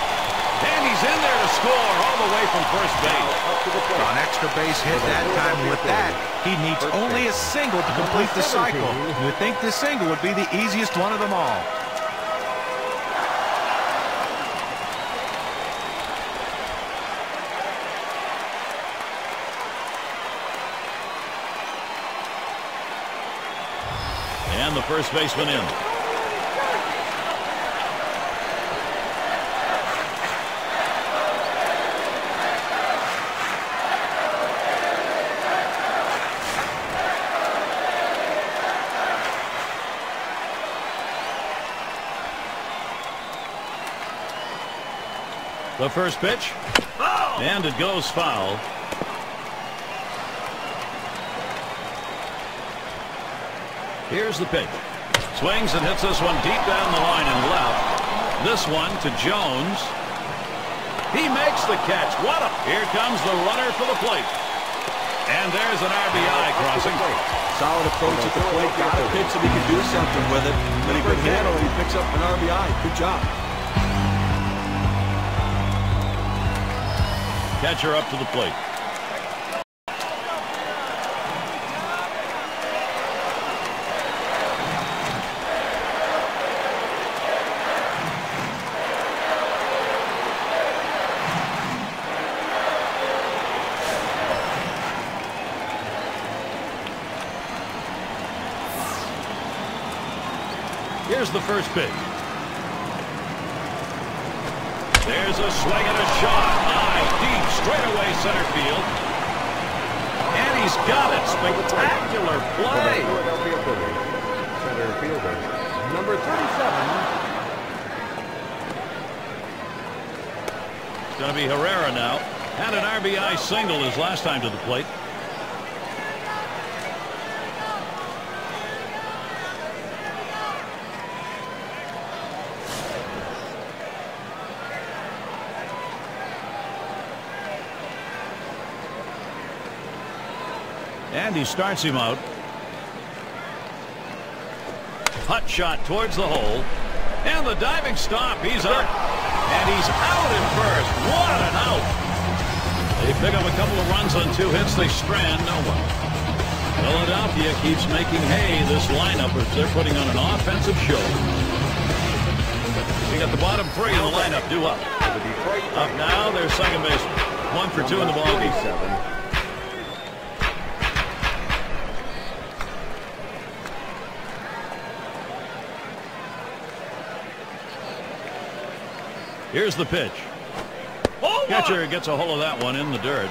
S1: And he's in there to score all the way from first base.
S3: An extra base hit that time. With that, he needs only a single to complete the cycle. You would think this single would be the easiest one of them all.
S1: And the first baseman in. The first pitch. And it goes foul. Here's the pitch. Swings and hits this one deep down the line and left. This one to Jones. He makes the catch. Here comes the runner for the plate. And there's an RBI crossing.
S2: Solid approach at the plate. Got a pitch that he can do something with it. But he could handle it. He picks up an RBI. Good job.
S1: catcher up to the plate. Here's the first pitch. There's a swing and a shot. High, deep, straightaway center field. And he's got it. Spectacular play.
S4: Philadelphia Phillies center fielder, number 37.
S1: It's going to be Herrera now. Had an RBI single his last time to the plate. And he starts him out. Hut shot towards the hole. And the diving stop. He's up. And he's out at first. What an out. They pick up a couple of runs on 2 hits. They strand no one. Philadelphia keeps making hay this lineup as they're putting on an offensive show. We got the bottom 3 in the lineup due up. Up now, their second baseman. 1 for 2 in the ballgame. Here's the pitch. Catcher gets a hold of that one in the dirt.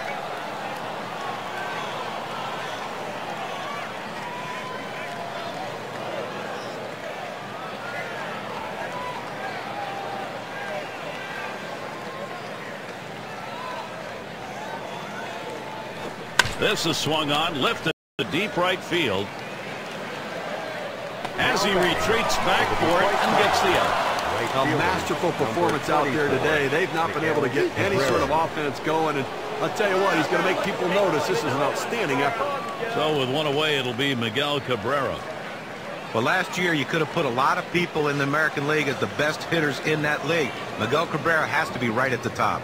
S1: This is swung on, lifted to deep right field. As he retreats back for it and gets the out.
S2: A masterful performance out there today. They've not been able to get any sort of offense going, and I'll tell you what, he's going to make people notice this is an outstanding effort.
S1: So with one away, it'll be Miguel Cabrera.
S3: Well, last year you could have put a lot of people in the American League as the best hitters in that league. Miguel Cabrera has to be right at the top.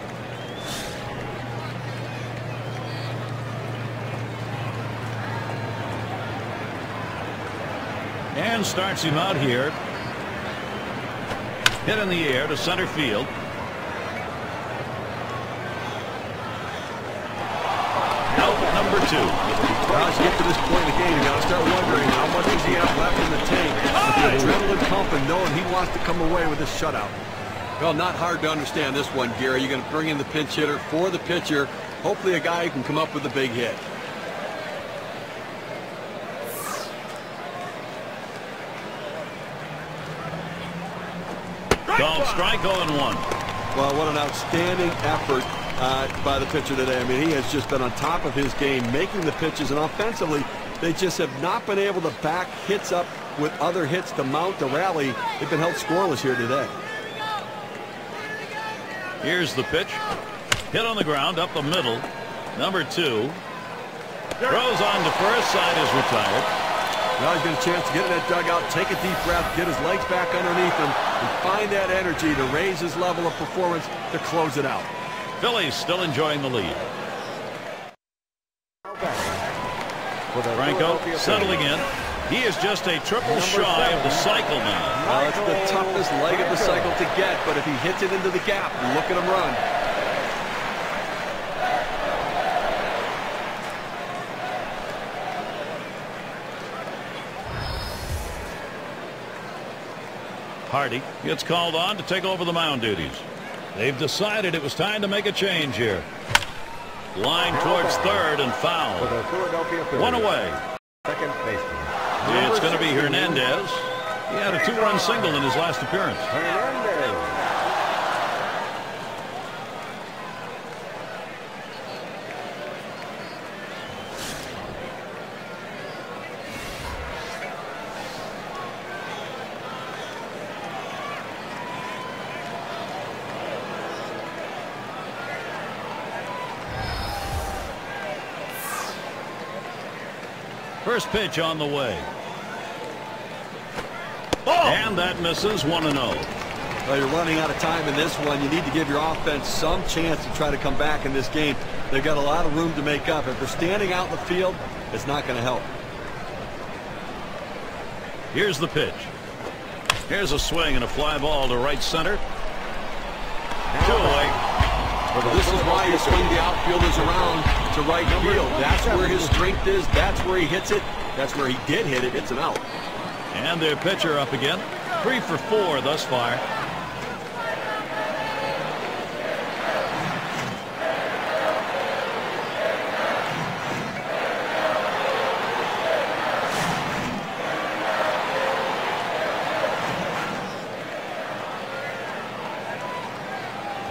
S1: And starts him out here. Hit in the air to center field. Out number 2.
S2: Well, as you get to this point in the game, you got to start wondering how much does he have left in the tank. The adrenaline pumping, knowing he wants to come away with this shutout. Well, not hard to understand this one, Gary. You're going to bring in the pinch hitter for the pitcher. Hopefully a guy who can come up with a big hit.
S1: Called strike 0-1.
S2: Well, what an outstanding effort by the pitcher today. I mean, he has just been on top of his game, making the pitches, and offensively, they just have not been able to back hits up with other hits to mount the rally. They've been held scoreless here today.
S1: Here's the pitch. Hit on the ground, up the middle. Number 2. Throws on to first. Side is retired.
S2: Now he's got a chance to get in that dugout, take a deep breath, get his legs back underneath him, and find that energy to raise his level of performance to close it out.
S1: Phillies still enjoying the lead. Franco settling in. He is just a triple shy of the cycle now.
S2: Well, it's the toughest leg of the cycle to get, but if he hits it into the gap, look at him run.
S1: Hardy gets called on to take over the mound duties. They've decided it was time to make a change here. Line towards third and foul.
S4: 1
S1: away.
S4: Second baseman.
S1: It's going to be Hernandez. He had a 2-run single in his last appearance.
S4: Hernandez.
S1: First pitch on the way. And that misses 1-0.
S2: Well, you're running out of time in this one. You need to give your offense some chance to try to come back in this game. They've got a lot of room to make up. If they're standing out in the field, it's not going to help.
S1: Here's the pitch. Here's a swing and a fly ball to right center. 2 away.
S2: Well, this is why you swing the outfielders around to right field. That's where his strength is. That's where he hits it. That's where he did hit it. It's an out.
S1: And their pitcher up again. 3 for 4 thus far.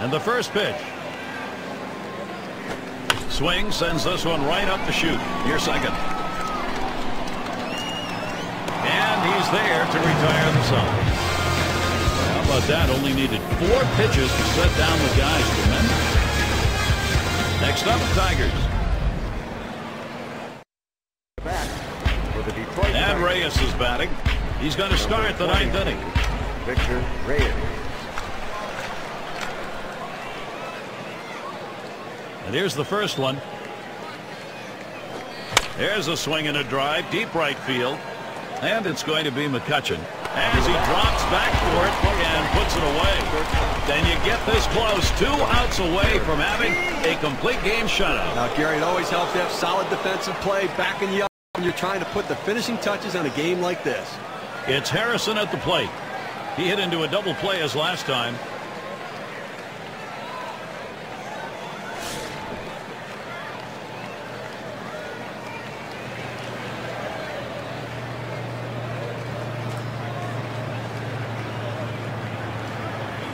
S1: And the first pitch. Swing sends this one right up the chute. Your second. And he's there to retire the zone. How about that? Only needed 4 pitches to set down the guys. Tremendous. Next up, Tigers. And Reyes is batting. He's going to start the 9th inning.
S4: Victor Reyes.
S1: And here's the first one. There's a swing and a drive, deep right field. And it's going to be McCutchen as he drops back for it and puts it away. Then you get this close, 2 outs away from having a complete game shutout.
S2: Now, Gary, it always helps to have solid defensive play backing you up when you're trying to put the finishing touches on a game like this.
S1: It's Harrison at the plate. He hit into a double play as last time.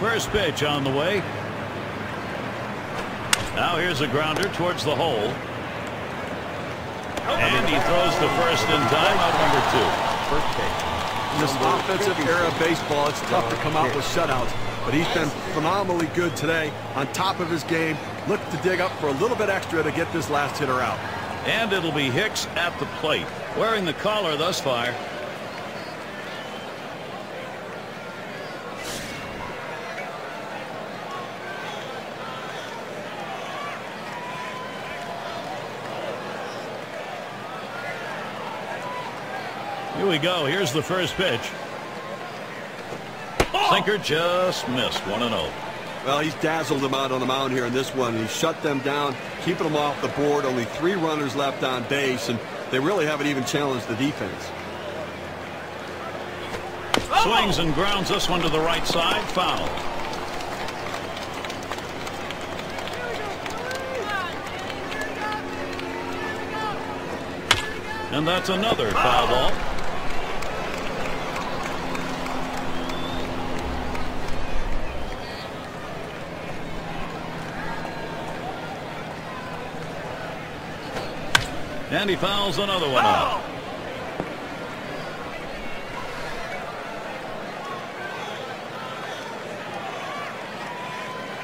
S1: First pitch on the way. Now here's a grounder towards the hole. And he throws to first in time, out number 2.
S4: First pitch.
S2: In this offensive era of baseball, it's tough to come out with shutouts, but he's been phenomenally good today. On top of his game, look to dig up for a little bit extra to get this last hitter out.
S1: And it'll be Hicks at the plate, wearing the collar thus far. Here we go. Here's the first pitch. Sinker just missed. 1-0.
S2: Well, he's dazzled them out on the mound here in this one. He shut them down, keeping them off the board. Only 3 runners left on base, and they really haven't even challenged the defense.
S1: Swings and grounds this one to the right side. Foul. And that's another foul ball. And he fouls another one out.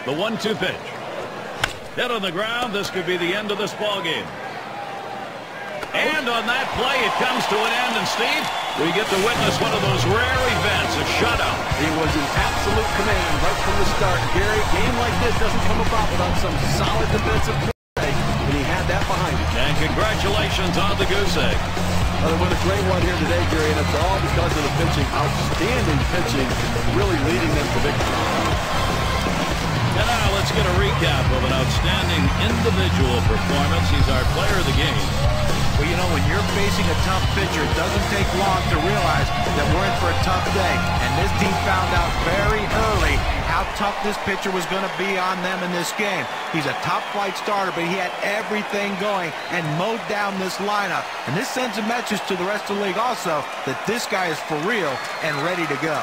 S1: The 1-2 pitch. Hit on the ground. This could be the end of this ball game. And on that play, it comes to an end. And Steve, we get to witness one of those rare events, a shutout.
S2: He was in absolute command right from the start. Gary, a game like this doesn't come about without some solid defensive play, and he had that behind him.
S1: And congratulations on the goose egg.
S2: Well, with a great one here today, Gary, and it's all because of the pitching. Outstanding pitching, really leading them to victory.
S1: And now let's get a recap of an outstanding individual performance. He's our player of the game.
S3: Well, you know, when you're facing a tough pitcher, it doesn't take long to realize that we're in for a tough day. And this team found out very early how tough this pitcher was going to be on them in this game. He's a top-flight starter, but he had everything going and mowed down this lineup. And this sends a message to the rest of the league also that this guy is for real and ready to go.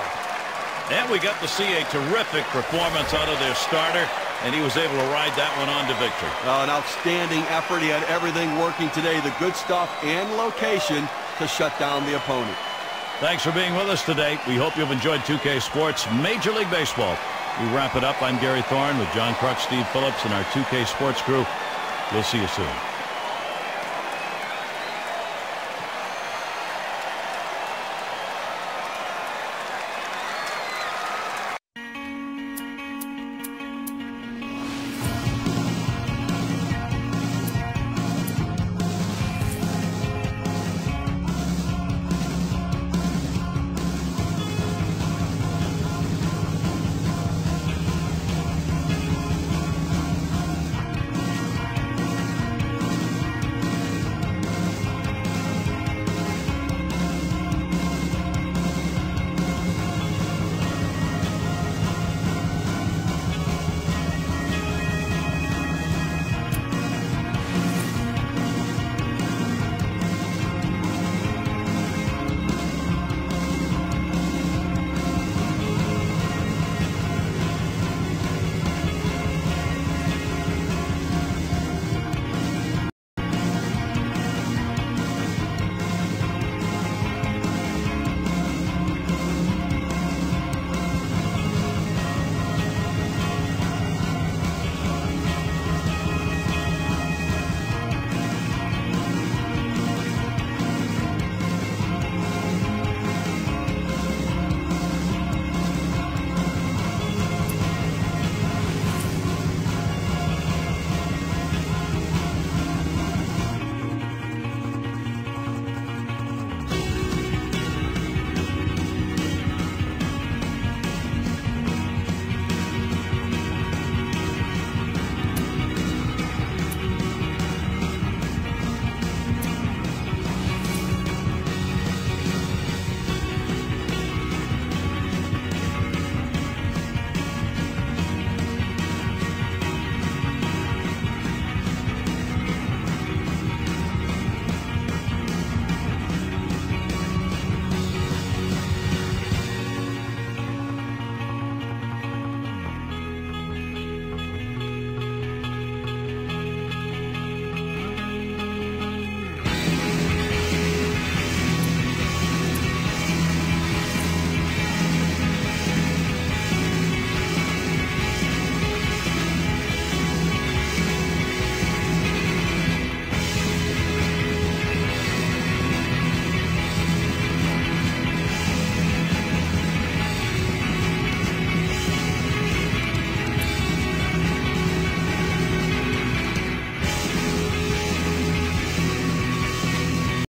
S1: And we got to see a terrific performance out of their starter, and he was able to ride that one on to victory.
S2: An outstanding effort. He had everything working today, the good stuff and location to shut down the opponent.
S1: Thanks for being with us today. We hope you've enjoyed 2K Sports Major League Baseball. We wrap it up. I'm Gary Thorne with John Kruk, Steve Phillips, and our 2K Sports crew. We'll see you soon.